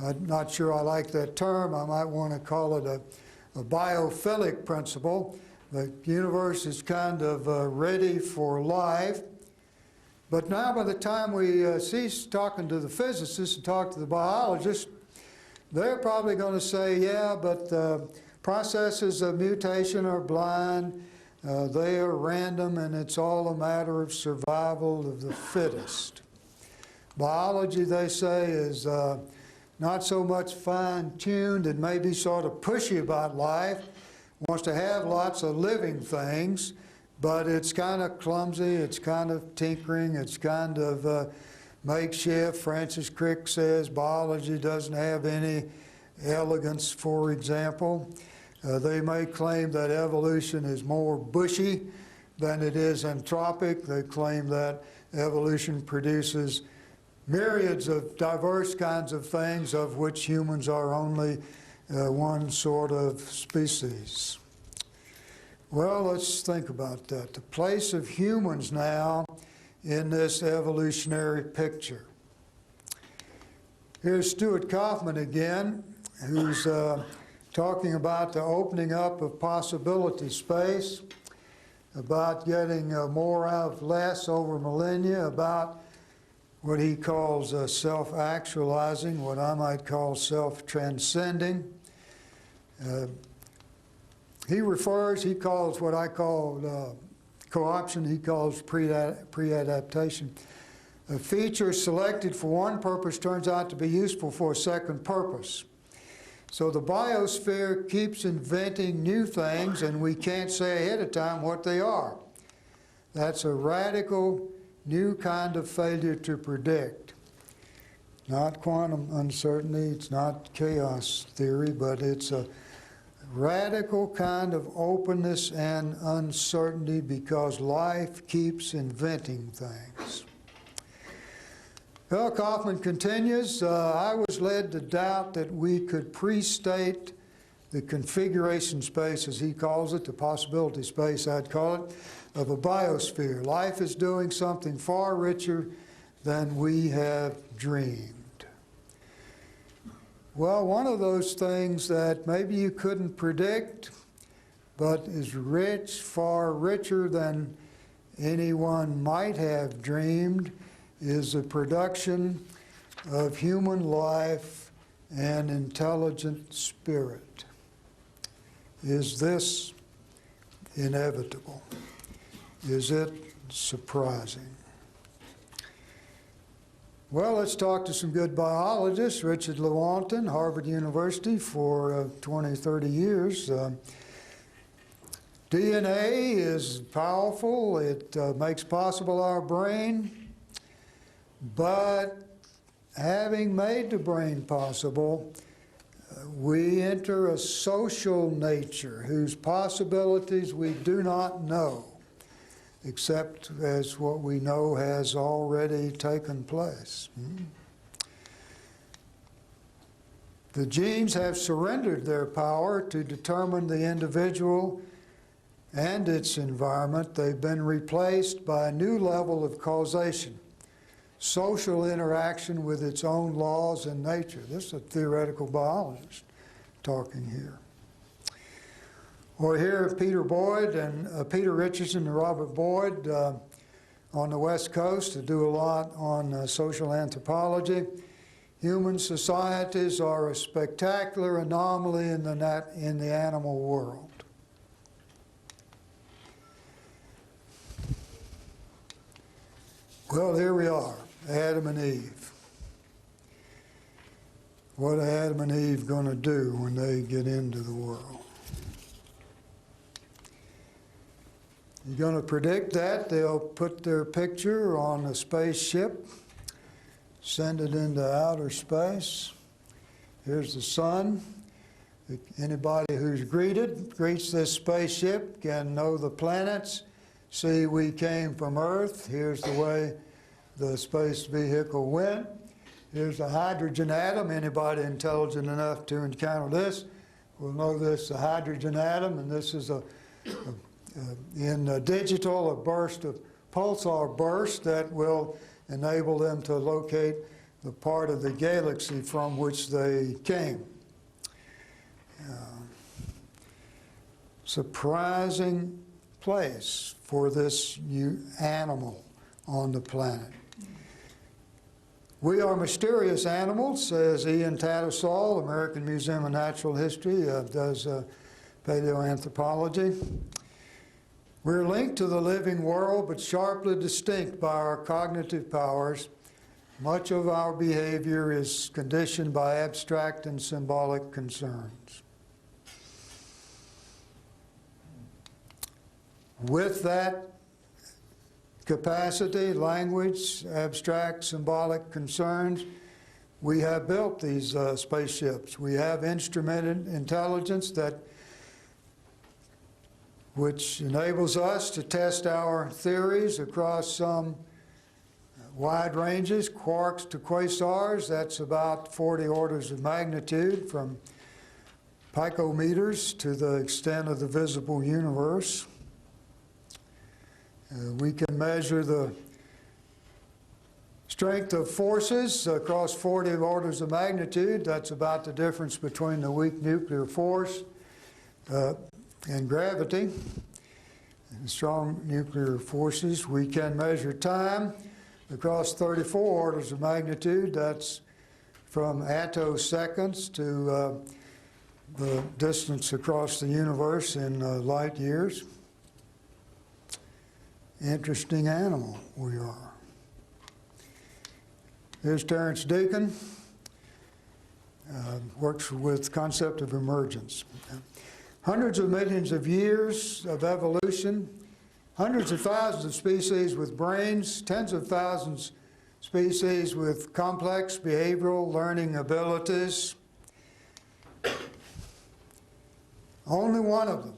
I'm not sure I like that term. I might want to call it a biophilic principle. The universe is kind of ready for life. But now by the time we cease talking to the physicists and talk to the biologists, they're probably going to say, yeah, but processes of mutation are blind, they are random, and it's all a matter of survival of the fittest. Biology, they say, is not so much fine-tuned and maybe sort of pushy about life, wants to have lots of living things, but it's kind of clumsy, it's kind of tinkering, it's kind of makeshift. Francis Crick says biology doesn't have any elegance, for example. They may claim that evolution is more bushy than it is anthropic. They claim that evolution produces myriads of diverse kinds of things, of which humans are only one sort of species. Well, let's think about that. The place of humans now in this evolutionary picture. Here's Stuart Kaufman again, who's talking about the opening up of possibility space, about getting more out of less over millennia, about what he calls self-actualizing, what I might call self-transcending. He calls what I call co-option, he calls pre-adaptation. A feature selected for one purpose turns out to be useful for a second purpose. So the biosphere keeps inventing new things, and we can't say ahead of time what they are. That's a radical new kind of failure to predict. Not quantum uncertainty, it's not chaos theory, but it's a radical kind of openness and uncertainty because life keeps inventing things. Well, Kaufman continues, I was led to doubt that we could pre-state the configuration space, as he calls it, the possibility space, I'd call it, of a biosphere. Life is doing something far richer than we have dreamed. Well, one of those things that maybe you couldn't predict, but is rich, far richer than anyone might have dreamed, is the production of human life and intelligent spirit. Is this inevitable? Is it surprising? Well, let's talk to some good biologists. Richard Lewontin, Harvard University for 20, 30 years. DNA is powerful. It makes possible our brain. But having made the brain possible, we enter a social nature whose possibilities we do not know, except as what we know has already taken place. The genes have surrendered their power to determine the individual and its environment. They've been replaced by a new level of causation, social interaction with its own laws and nature. This is a theoretical biologist talking here. Or here Peter Boyd and Peter Richardson and Robert Boyd on the West Coast to do a lot on social anthropology. Human societies are a spectacular anomaly in the animal world. Well, here we are, Adam and Eve. What are Adam and Eve going to do when they get into the world? You're going to predict that they'll put their picture on a spaceship, send it into outer space. Here's the sun. Anybody who's greets this spaceship can know the planets. See, we came from Earth. Here's the way the space vehicle went. Here's the hydrogen atom. Anybody intelligent enough to encounter this will know this is a hydrogen atom, and this is in digital, a burst of pulsar burst that will enable them to locate the part of the galaxy from which they came. Surprising place for this animal on the planet. We are mysterious animals, says Ian Tattersall, American Museum of Natural History, does paleoanthropology. We're linked to the living world, but sharply distinct by our cognitive powers. Much of our behavior is conditioned by abstract and symbolic concerns. With that capacity, language, abstract, symbolic concerns, we have built these spaceships. We have instrumented intelligence which enables us to test our theories across some wide ranges, quarks to quasars. That's about 40 orders of magnitude, from picometers to the extent of the visible universe. We can measure the strength of forces across 40 orders of magnitude. That's about the difference between the weak nuclear force and gravity and strong nuclear forces. We can measure time across 34 orders of magnitude. That's from attoseconds to the distance across the universe in light years. Interesting animal we are. Here's Terence Deacon, works with the concept of emergence. Hundreds of millions of years of evolution, hundreds of thousands of species with brains, tens of thousands of species with complex behavioral learning abilities. Only one of them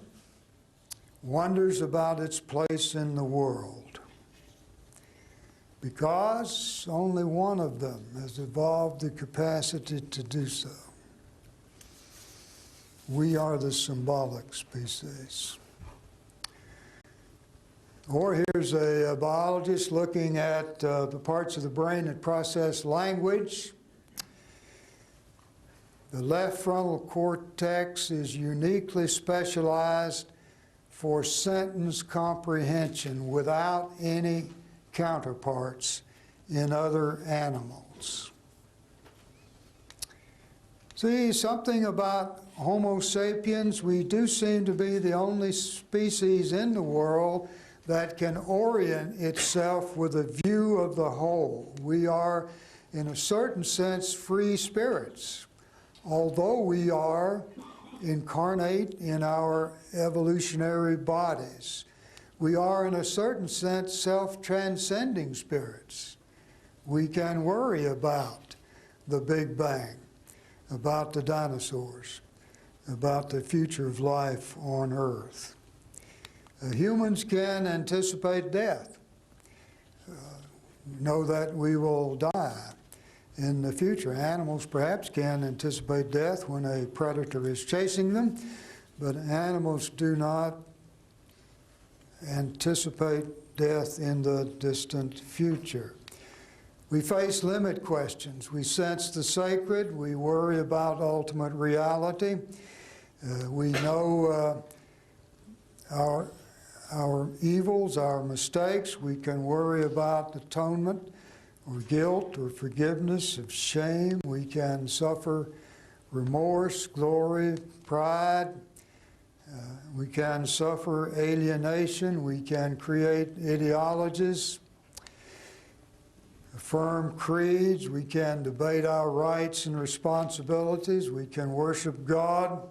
wonders about its place in the world, because only one of them has evolved the capacity to do so. We are the symbolic species. Or here's a biologist looking at the parts of the brain that process language. The left frontal cortex is uniquely specialized for sentence comprehension without any counterparts in other animals. See, something about Homo sapiens, we do seem to be the only species in the world that can orient itself with a view of the whole. We are in a certain sense, free spirits, although we are incarnate in our evolutionary bodies. We are, in a certain sense, self-transcending spirits. We can worry about the Big Bang, about the dinosaurs, about the future of life on Earth. Humans can anticipate death, know that we will die in the future. Animals perhaps can anticipate death when a predator is chasing them, but animals do not anticipate death in the distant future. We face limit questions. We sense the sacred. We worry about ultimate reality. We know our evils, our mistakes. We can worry about atonement or guilt or forgiveness of shame. We can suffer remorse, glory, pride. We can suffer alienation. We can create ideologies, affirm creeds. We can debate our rights and responsibilities. We can worship God.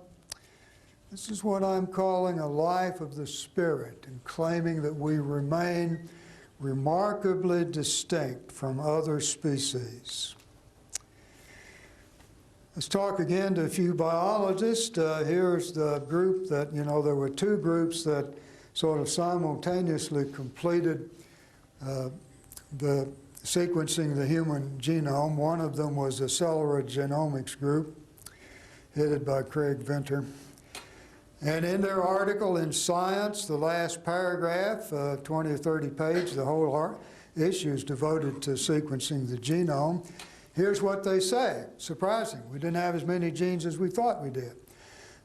This is what I'm calling a life of the Spirit, and claiming that we remain remarkably distinct from other species. Let's talk again to a few biologists. Here's the group that, there were two groups that sort of simultaneously completed the sequencing the human genome. One of them was the cellular genomics group, headed by Craig Venter. And in their article in Science, the last paragraph, 20 or 30 pages, the whole issue is devoted to sequencing the genome. Here's what they say. Surprising. We didn't have as many genes as we thought we did.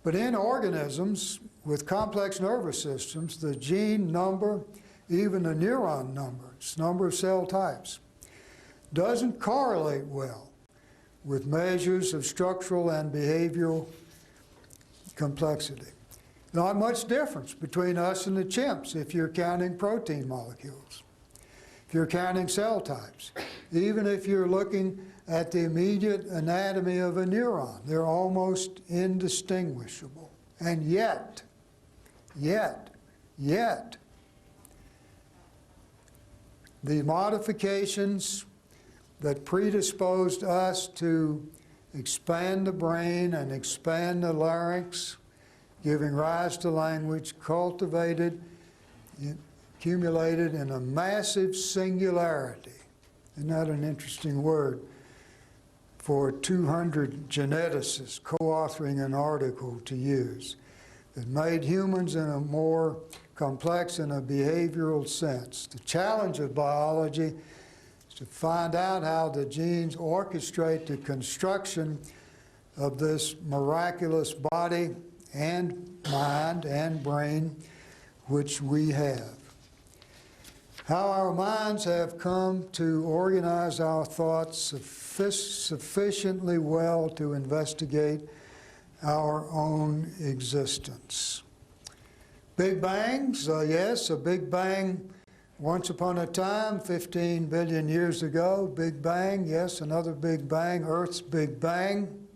But in organisms with complex nervous systems, the gene number, even the neuron number, its number of cell types, doesn't correlate well with measures of structural and behavioral complexity. Not much difference between us and the chimps if you're counting protein molecules, if you're counting cell types. Even if you're looking at the immediate anatomy of a neuron, they're almost indistinguishable. And yet, the modifications that predisposed us to expand the brain and expand the larynx, giving rise to language, cultivated, accumulated in a massive singularity. Isn't that an interesting word? For 200 geneticists co-authoring an article to use that made humans in a more complex in a behavioral sense. The challenge of biology is to find out how the genes orchestrate the construction of this miraculous body and mind and brain which we have. How our minds have come to organize our thoughts sufficiently well to investigate our own existence. Big bangs, yes, a big bang once upon a time, 15 billion years ago. Big bang, yes, another big bang, Earth's big bang.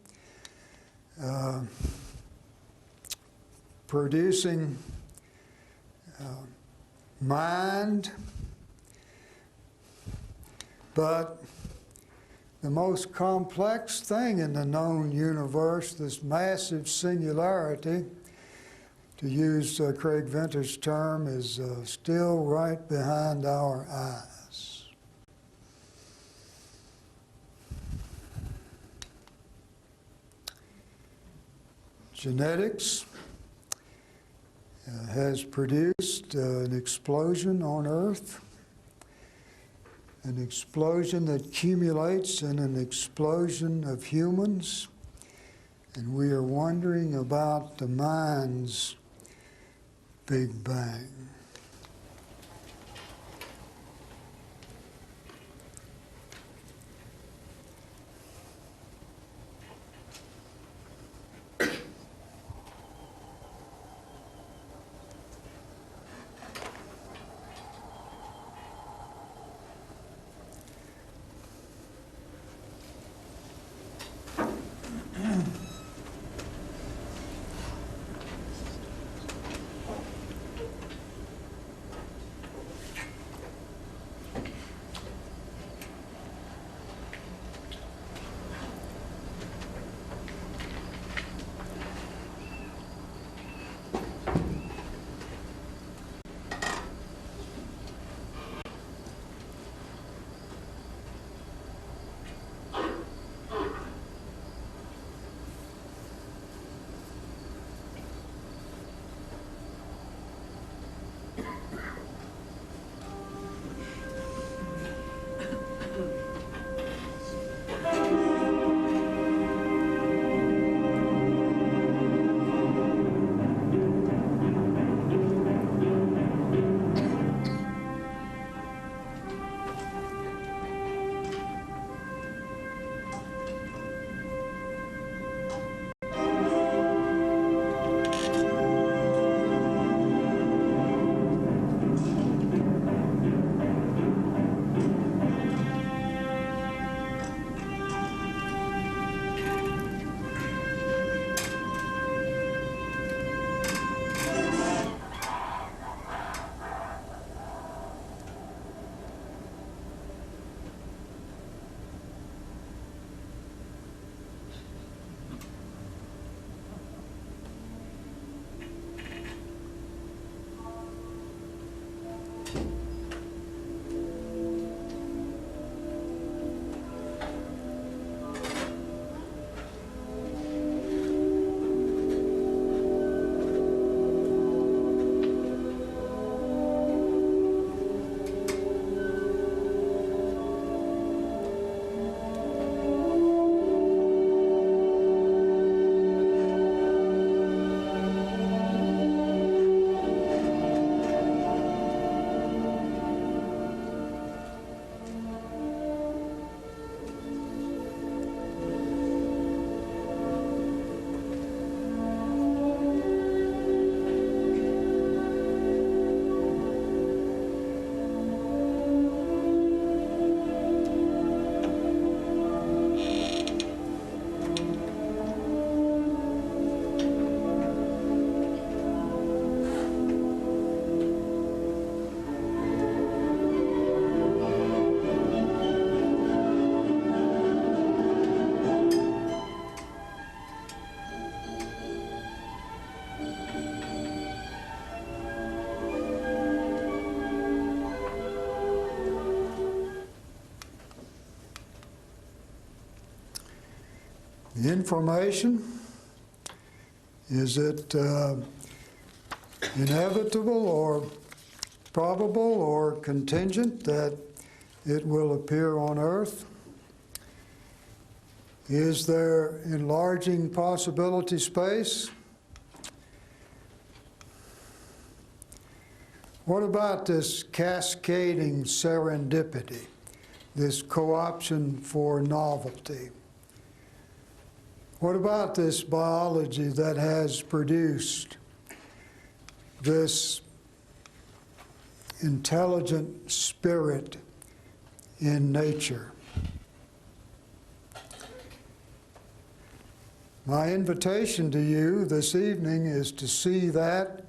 Producing mind, but the most complex thing in the known universe, this massive singularity, to use Craig Venter's term, is still right behind our eyes. Genetics has produced an explosion on Earth, an explosion that accumulates in an explosion of humans, and we are wondering about the mind's Big Bang. The information, is it inevitable or probable or contingent that it will appear on Earth? Is there enlarging possibility space? What about this cascading serendipity, this co-option for novelty? What about this biology that has produced this intelligent spirit in nature? My invitation to you this evening is to see that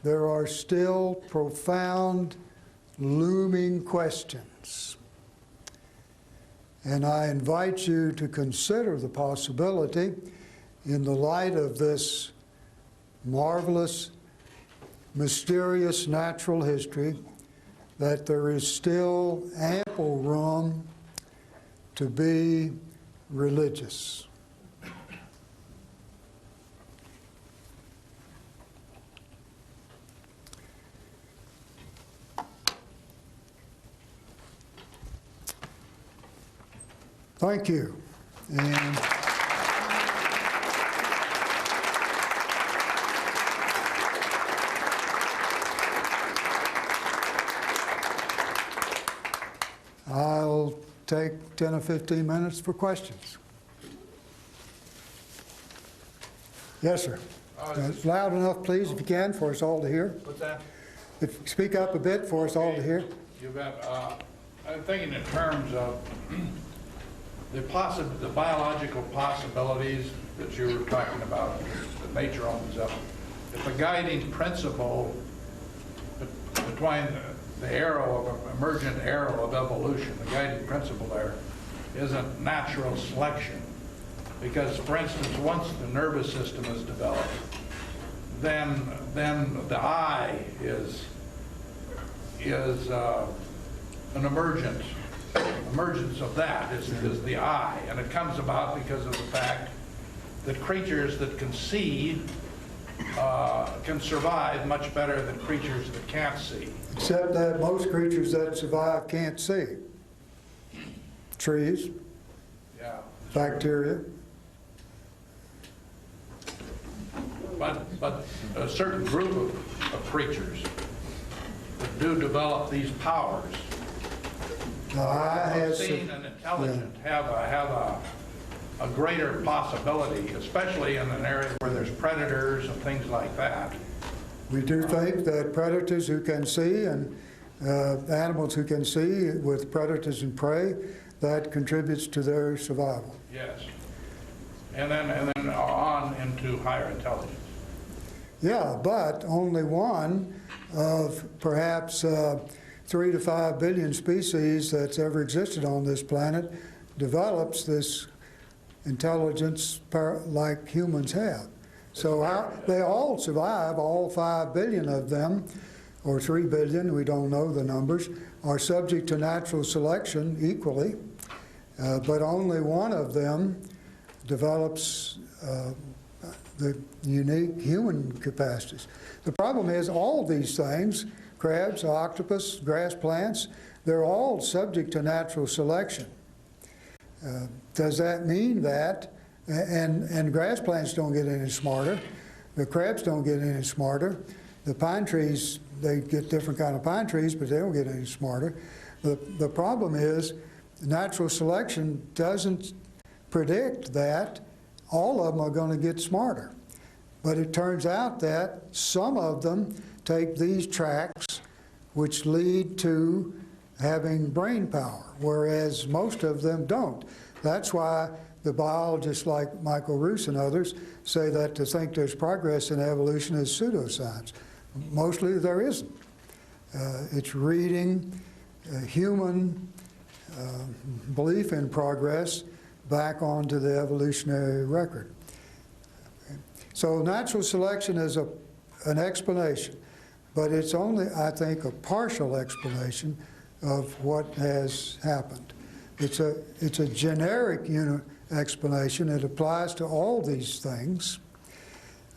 there are still profound, looming questions. And I invite you to consider the possibility, in the light of this marvelous, mysterious natural history, that there is still ample room to be religious. Thank you. And I'll take 10 or 15 minutes for questions. Yes, sir. Loud enough, please, if you can, for us all to hear. What's that? Speak up a bit for us all to hear. You bet. I'm thinking in terms of the biological possibilities that you were talking about, that nature opens up. If the guiding principle between the arrow of emergent arrow of evolution, the guiding principle there isn't natural selection. Because, for instance, once the nervous system is developed, then the eye is an emergence of that is the eye, and it comes about because of the fact that creatures that can see can survive much better than creatures that can't see. Except that most creatures that survive can't see. Trees, Yeah. bacteria. But a certain group of creatures that do develop these powers, seeing and intelligent, have a greater possibility, especially in an area where there's predators and things like that. We do think that predators who can see and animals who can see with predators and prey, that contributes to their survival. Yes. And then on into higher intelligence. Yeah, but only one of perhaps 3 to 5 billion species that's ever existed on this planet develops this intelligence like humans have. So they all survive, all 5 billion of them, or 3 billion, we don't know the numbers, are subject to natural selection equally, but only one of them develops the unique human capacities. The problem is all these things, crabs, octopus, grass plants, they're all subject to natural selection. Does that mean that, and grass plants don't get any smarter, the crabs don't get any smarter, the pine trees, they get different kind of pine trees, but they don't get any smarter. The problem is natural selection doesn't predict that all of them are going to get smarter. But it turns out that some of them take these tracks which lead to having brain power, whereas most of them don't. That's why the biologists like Michael Roos and others say that to think there's progress in evolution is pseudoscience. Mostly there isn't. It's reading human belief in progress back onto the evolutionary record. So natural selection is an explanation, but it's only, I think, a partial explanation of what has happened. It's a generic explanation. It applies to all these things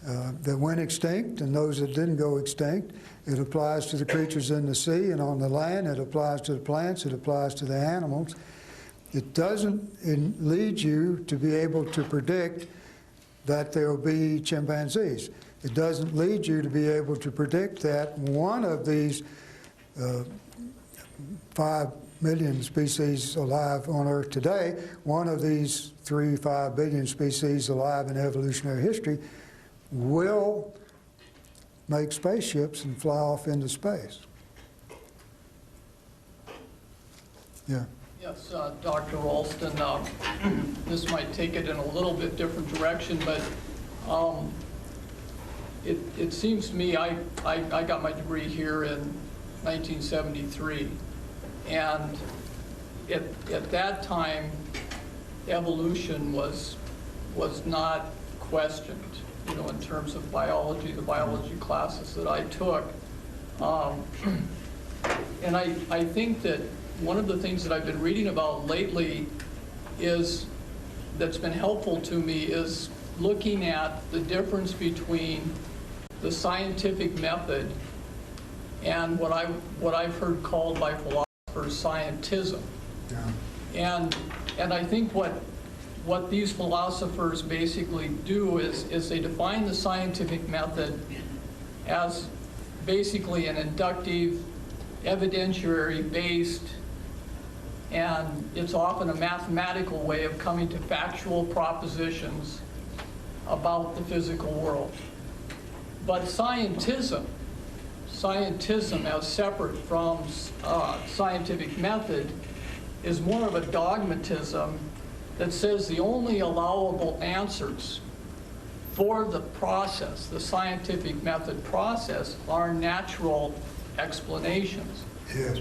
that went extinct and those that didn't go extinct. It applies to the creatures in the sea and on the land. It applies to the plants. It applies to the animals. It doesn't lead you to be able to predict that there will be chimpanzees. It doesn't lead you to be able to predict that one of these 5 million species alive on Earth today, one of these 3-5 billion species alive in evolutionary history will make spaceships and fly off into space. Yeah. Yes, Dr. Rolston, this might take it in a little bit different direction, but it seems to me, I got my degree here in 1973, and at that time, evolution was not questioned, you know, in terms of biology, the biology classes that I took. And I think that one of the things that I've been reading about lately that's been helpful to me is looking at the difference between the scientific method and what I've heard called by philosophers scientism. Yeah. And I think what these philosophers basically do is they define the scientific method as basically an inductive, evidentiary-based, and it's often a mathematical way of coming to factual propositions about the physical world. But scientism as separate from scientific method is more of a dogmatism that says the only allowable answers for the process, the scientific method process, are natural explanations. Yes.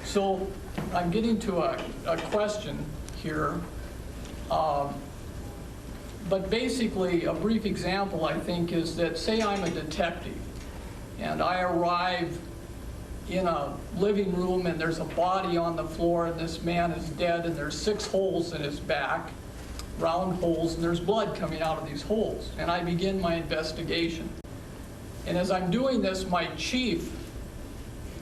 So I'm getting to a question here. But basically, a brief example, I think, is that, say I'm a detective, and I arrive in a living room, and there's a body on the floor, and this man is dead, and there's 6 holes in his back, round holes, and there's blood coming out of these holes. And I begin my investigation. And as I'm doing this, my chief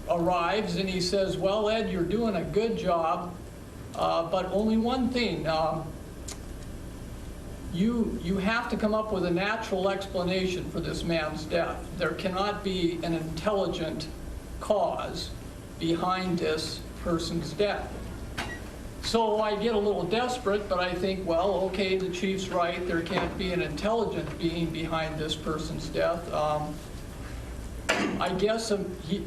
arrives and he says, well, Ed, you're doing a good job, but only one thing. You have to come up with a natural explanation for this man's death. There cannot be an intelligent cause behind this person's death. So I get a little desperate, but I think, well, okay, the chief's right. There can't be an intelligent being behind this person's death. I guess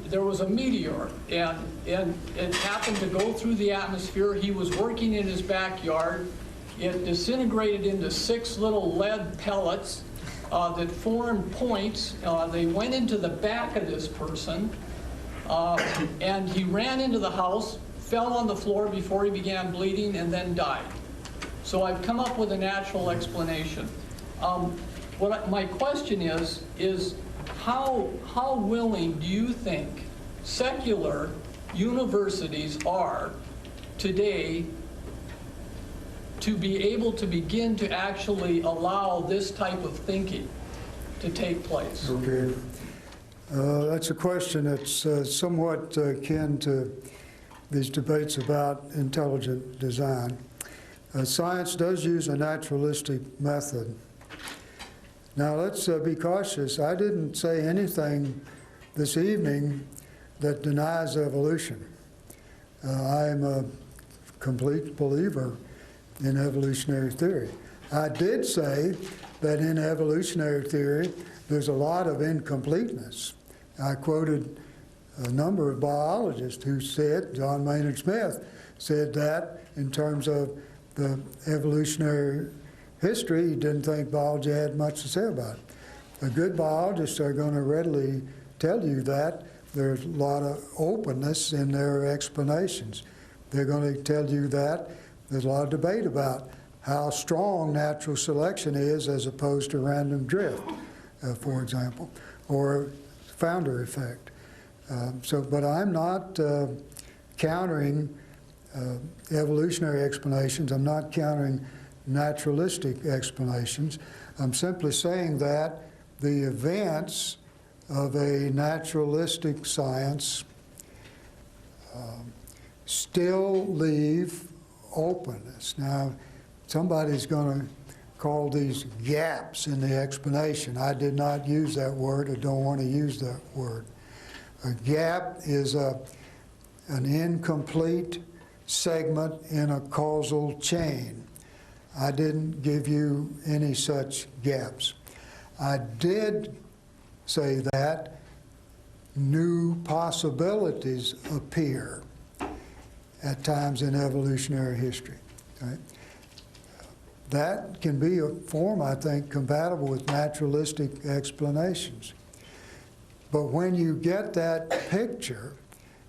there was a meteor, and it happened to go through the atmosphere. He was working in his backyard. It disintegrated into 6 little lead pellets that formed points. They went into the back of this person, and he ran into the house, fell on the floor before he began bleeding, and then died. So I've come up with a natural explanation. My question is how willing do you think secular universities are today to be able to begin to actually allow this type of thinking to take place? Okay. That's a question that's somewhat akin to these debates about intelligent design. Science does use a naturalistic method. Now let's be cautious. I didn't say anything this evening that denies evolution. I'm a complete believer in evolutionary theory. I did say that in evolutionary theory there's a lot of incompleteness. I quoted a number of biologists who said, John Maynard Smith said that in terms of the evolutionary history, he didn't think biology had much to say about it. The good biologists are going to readily tell you that. There's a lot of openness in their explanations. They're going to tell you that. There's a lot of debate about how strong natural selection is as opposed to random drift, for example, or founder effect. But I'm not countering evolutionary explanations. I'm not countering naturalistic explanations. I'm simply saying that the events of a naturalistic science still leave openness. Now, somebody's going to call these gaps in the explanation. I did not use that word. I don't want to use that word. A gap is an incomplete segment in a causal chain. I didn't give you any such gaps. I did say that new possibilities appear at times in evolutionary history. Right? That can be a form, I think, compatible with naturalistic explanations. But when you get that picture,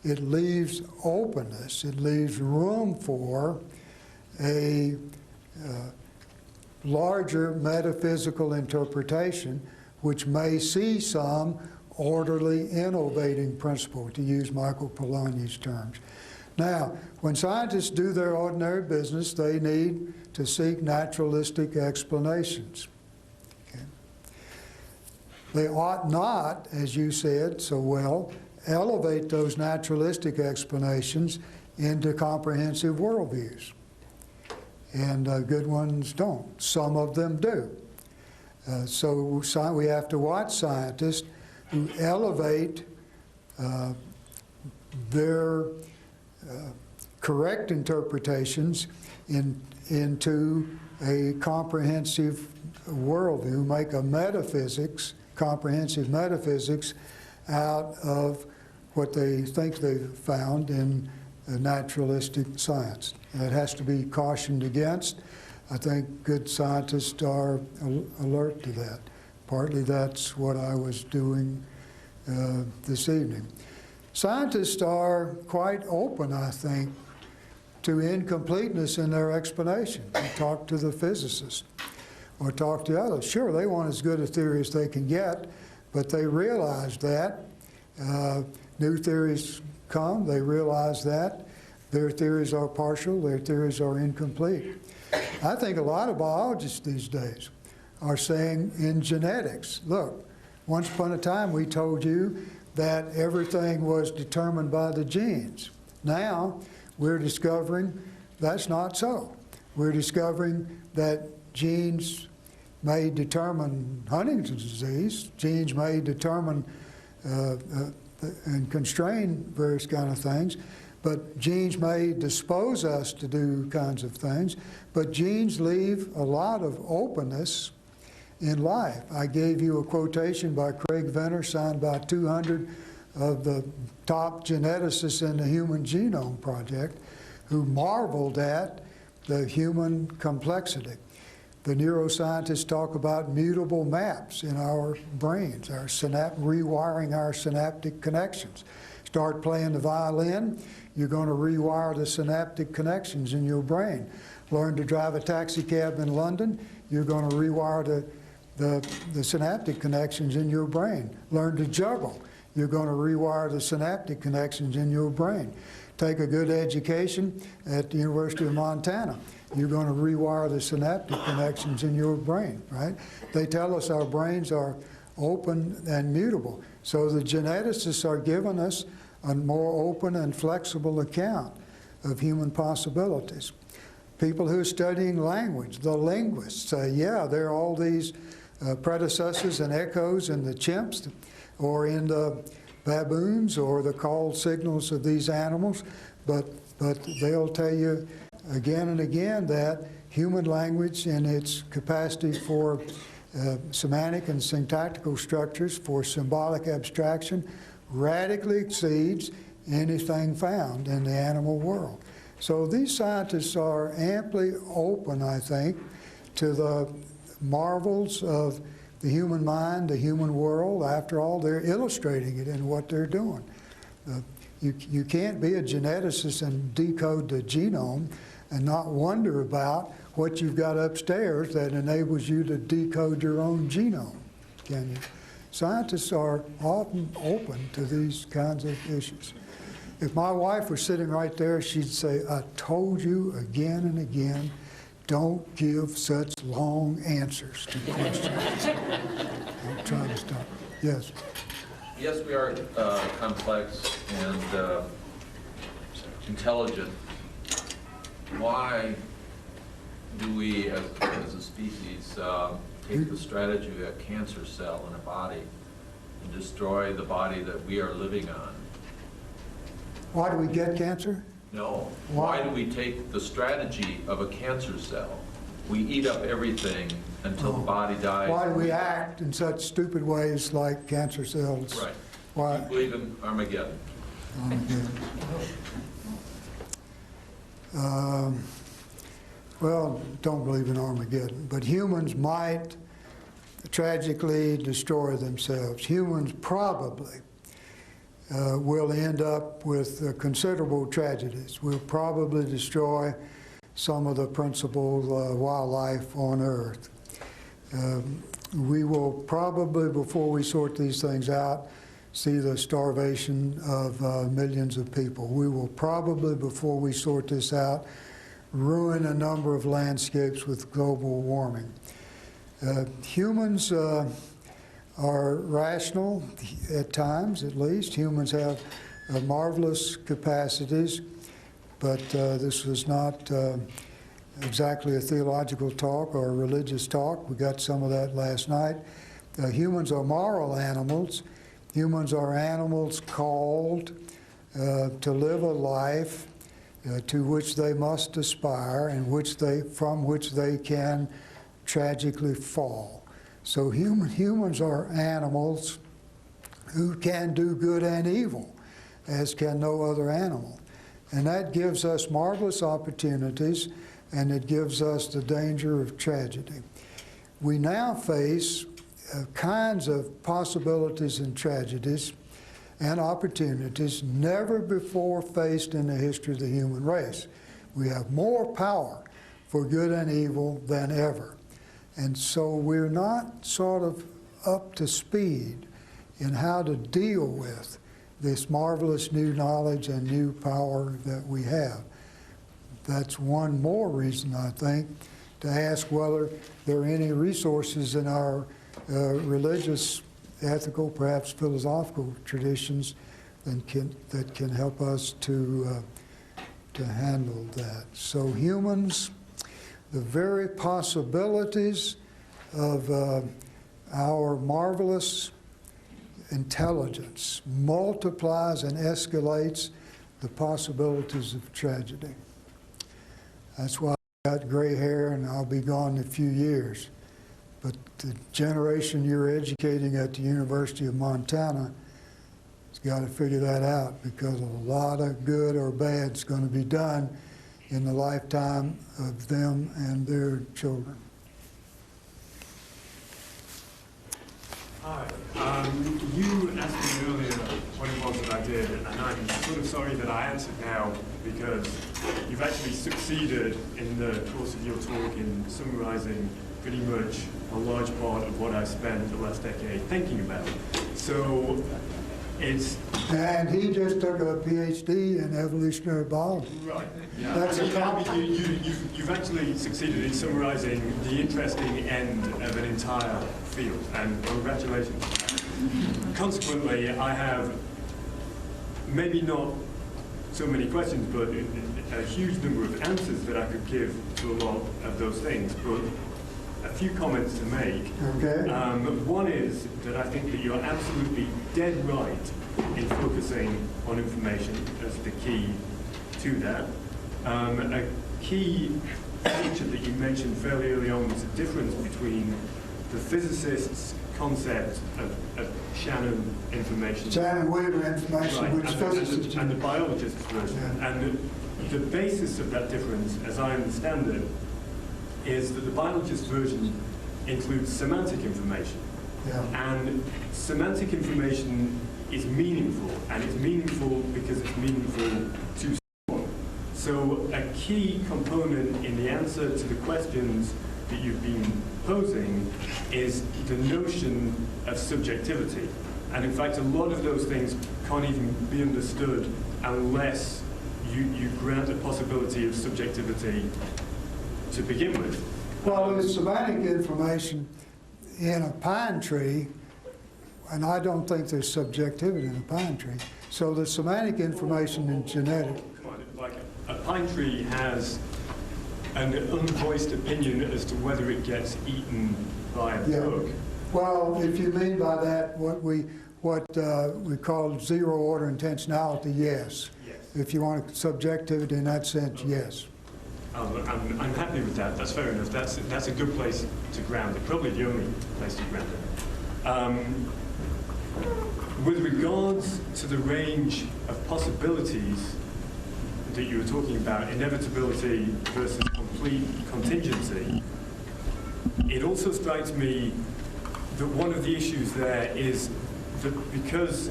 it leaves openness, it leaves room for a larger metaphysical interpretation, which may see some orderly innovating principle, to use Michael Polanyi's terms. Now, when scientists do their ordinary business, they need to seek naturalistic explanations. Okay? They ought not, as you said so well, elevate those naturalistic explanations into comprehensive worldviews. And good ones don't. Some of them do. So we have to watch scientists who elevate their correct interpretations into a comprehensive worldview, make a metaphysics, comprehensive metaphysics, out of what they think they've found in naturalistic science. It has to be cautioned against. I think good scientists are alert to that. Partly that's what I was doing this evening. Scientists are quite open, I think, to incompleteness in their explanation. You talk to the physicists or talk to others. Sure, they want as good a theory as they can get, but they realize that new theories come, they realize that their theories are partial, their theories are incomplete. I think a lot of biologists these days are saying in genetics, look, Once upon a time, we told you that everything was determined by the genes. Now, we're discovering that's not so. We're discovering that genes may determine Huntington's disease, genes may determine and constrain various kind of things, but genes may dispose us to do kinds of things, but genes leave a lot of openness in life. I gave you a quotation by Craig Venter, signed by 200 of the top geneticists in the Human Genome Project, who marveled at the human complexity. The neuroscientists talk about mutable maps in our brains, rewiring our synaptic connections. Start playing the violin, you're going to rewire the synaptic connections in your brain. Learn to drive a taxi cab in London, you're going to rewire the synaptic connections in your brain. Learn to juggle, you're going to rewire the synaptic connections in your brain. Take a good education at the University of Montana, you're going to rewire the synaptic connections in your brain, right? They tell us our brains are open and mutable. So the geneticists are giving us a more open and flexible account of human possibilities. People who are studying language, the linguists, say, yeah, there are all these predecessors and echoes in the chimps or in the baboons or the call signals of these animals, but they'll tell you again and again that human language in its capacity for semantic and syntactical structures, for symbolic abstraction, radically exceeds anything found in the animal world. So these scientists are amply open, I think, to the marvels of the human mind, the human world. After all, they're illustrating it in what they're doing. You can't be a geneticist and decode the genome and not wonder about what you've got upstairs that enables you to decode your own genome, can you? Scientists are often open to these kinds of issues. If my wife were sitting right there, she'd say, I told you again and again, don't give such long answers to questions. I'm trying to stop. Yes? Yes, we are complex and intelligent. Why do we, as a species, take the strategy of a cancer cell in a body and destroy the body that we are living on? Why do we get cancer? No. Why do we take the strategy of a cancer cell? We eat up everything until the body dies. Why do we act in such stupid ways like cancer cells? Right. Why? We believe in Armageddon. Well, don't believe in Armageddon, but humans might tragically destroy themselves. Humans probably will end up with considerable tragedies. We'll probably destroy some of the principal wildlife on Earth. We will probably, before we sort these things out, see the starvation of millions of people. We will probably, before we sort this out, ruin a number of landscapes with global warming. Humans are rational at times, at least. Humans have marvelous capacities, but this was not exactly a theological talk or a religious talk. We got some of that last night. Humans are moral animals. Humans are animals called to live a life to which they must aspire and from which they can tragically fall. So humans are animals who can do good and evil, as can no other animal. And that gives us marvelous opportunities, and it gives us the danger of tragedy. We now face kinds of possibilities and tragedies and opportunities never before faced in the history of the human race. We have more power for good and evil than ever. And so we're not sort of up to speed in how to deal with this marvelous new knowledge and new power that we have. That's one more reason, I think, to ask whether there are any resources in our religious ethical, perhaps philosophical traditions that can help us to handle that. So humans, the very possibilities of our marvelous intelligence multiplies and escalates the possibilities of tragedy. That's why I got gray hair and I'll be gone in a few years. But the generation you're educating at the University of Montana has got to figure that out, because a lot of good or bad is going to be done in the lifetime of them and their children. Hi. You asked me earlier what it was that I did, and I'm sort of sorry that I answered now, because you've actually succeeded in the course of your talk in summarizing pretty much a large part of what I've spent the last decade thinking about. So it's... And he just took a PhD in evolutionary biology. Right. That's You've actually succeeded in summarizing the interesting end of an entire field, and congratulations. Consequently, I have maybe not so many questions, but a huge number of answers that I could give to a lot of those things, but a few comments to make. Okay. One is that I think that you're absolutely dead right in focusing on information as the key to that. A key feature that you mentioned fairly early on was the difference between the physicist's concept of Shannon information. Shannon Weaver information, Right, which physicists and the biologist's version. Yeah. And the basis of that difference, as I understand it, is that the biologist's version includes semantic information. Yeah. And semantic information is meaningful, and it's meaningful because it's meaningful to someone. So a key component in the answer to the questions that you've been posing is the notion of subjectivity. And in fact, a lot of those things can't even be understood unless you grant the possibility of subjectivity to begin with. Well, there's semantic information in a pine tree, and I don't think there's subjectivity in a pine tree. So the semantic information in genetic. Come on, like a pine tree has an unvoiced opinion as to whether it gets eaten by a bug. Well, if you mean by that what we call zero order intentionality, yes. Yes. If you want subjectivity in that sense, yes. I'm happy with that. That's fair enough. That's a good place to ground it. Probably the only place to ground it. With regards to the range of possibilities that you were talking about, inevitability versus complete contingency, it also strikes me that one of the issues there is that because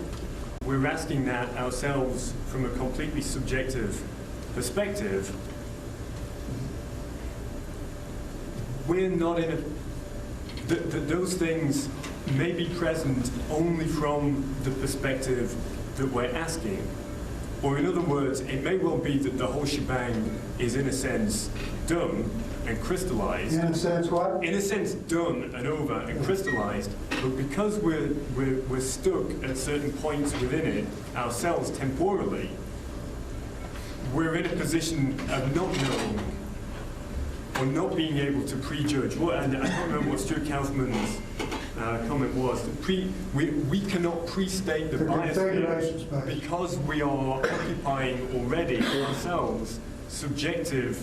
we're asking that ourselves from a completely subjective perspective, we're not in a... those things may be present only from the perspective that we're asking. Or in other words, it may well be that the whole shebang is in a sense done and crystallized. In a sense what? In a sense done and over and crystallized, but because we're stuck at certain points within it ourselves temporally, we're in a position of not knowing or not being able to prejudge. And I can't remember what Stuart Kaufman's comment was. We cannot pre-state the biosphere because we are occupying already ourselves subjective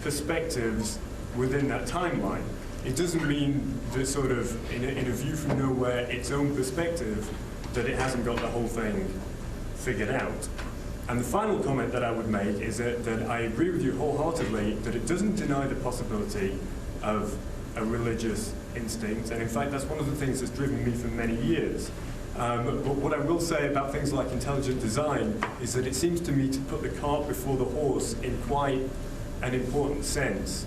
perspectives within that timeline. It doesn't mean that sort of in a view from nowhere, its own perspective, that it hasn't got the whole thing figured out. And the final comment that I would make is that I agree with you wholeheartedly that it doesn't deny the possibility of a religious instinct. And in fact, that's one of the things that's driven me for many years. But what I will say about things like intelligent design is that it seems to me to put the cart before the horse in quite an important sense.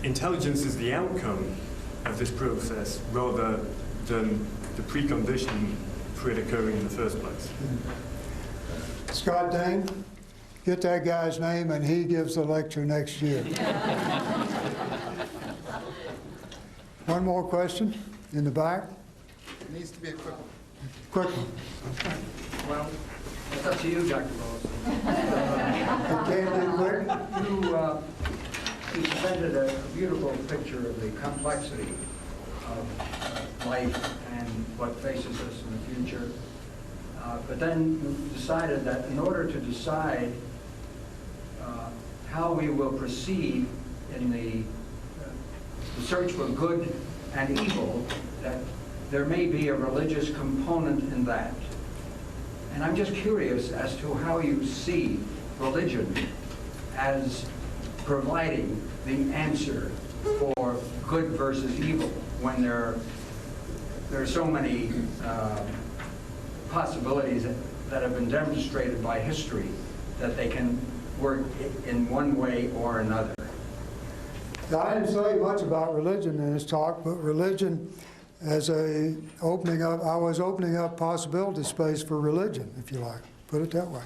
Intelligence is the outcome of this process rather than the precondition for it occurring in the first place. Scott Dane, get that guy's name and he gives the lecture next year. One more question in the back. needs to be a quick one. Quick one. Well, it's up to you, Dr. Rolston. It can't be quick? You presented a beautiful picture of the complexity of life and what faces us in the future. But then you decided that in order to decide how we will proceed in the search for good and evil, that there may be a religious component in that. And I'm just curious as to how you see religion as providing the answer for good versus evil when there are so many possibilities that have been demonstrated by history that they can work in one way or another. I didn't say much about religion in this talk, but religion as a opening up, I was opening up possibility space for religion, if you like, put it that way.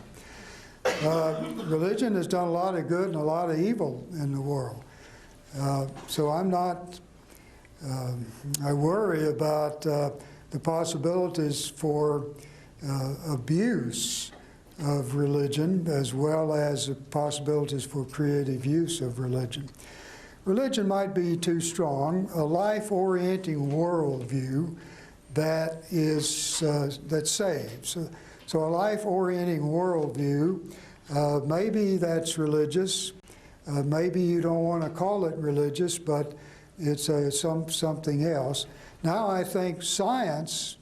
Religion has done a lot of good and a lot of evil in the world. So I'm not, I worry about the possibilities for abuse of religion as well as the possibilities for creative use of religion. Religion might be too strong. A life-orienting worldview that is that saves. So a life-orienting worldview, maybe that's religious. Maybe you don't want to call it religious, but it's something else. Now I think science,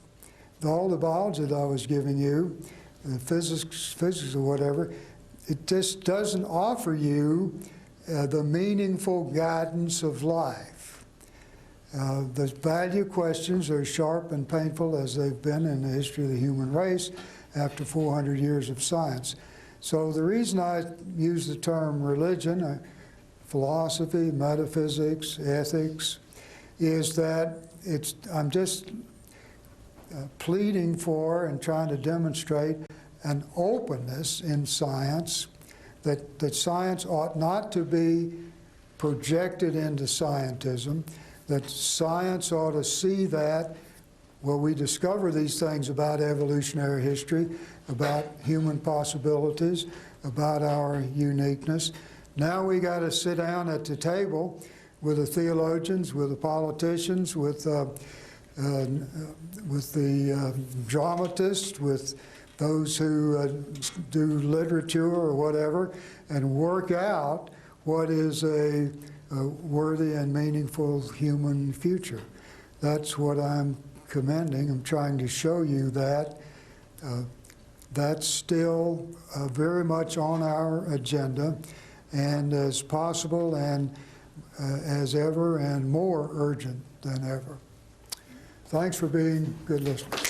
all the biology that I was giving you, physics or whatever, it just doesn't offer you the meaningful guidance of life. The value questions are sharp and painful as they've been in the history of the human race after 400 years of science. So the reason I use the term religion, philosophy, metaphysics, ethics, is that I'm just pleading for and trying to demonstrate an openness in science, that science ought not to be projected into scientism, that science ought to see that, well, we discover these things about evolutionary history, about human possibilities, about our uniqueness. Now we got to sit down at the table with the theologians, with the politicians, with the dramatists, with those who do literature or whatever, and work out what is a worthy and meaningful human future. That's what I'm commending. I'm trying to show you that that's still very much on our agenda and as possible and as ever and more urgent than ever. Thanks for being good listeners.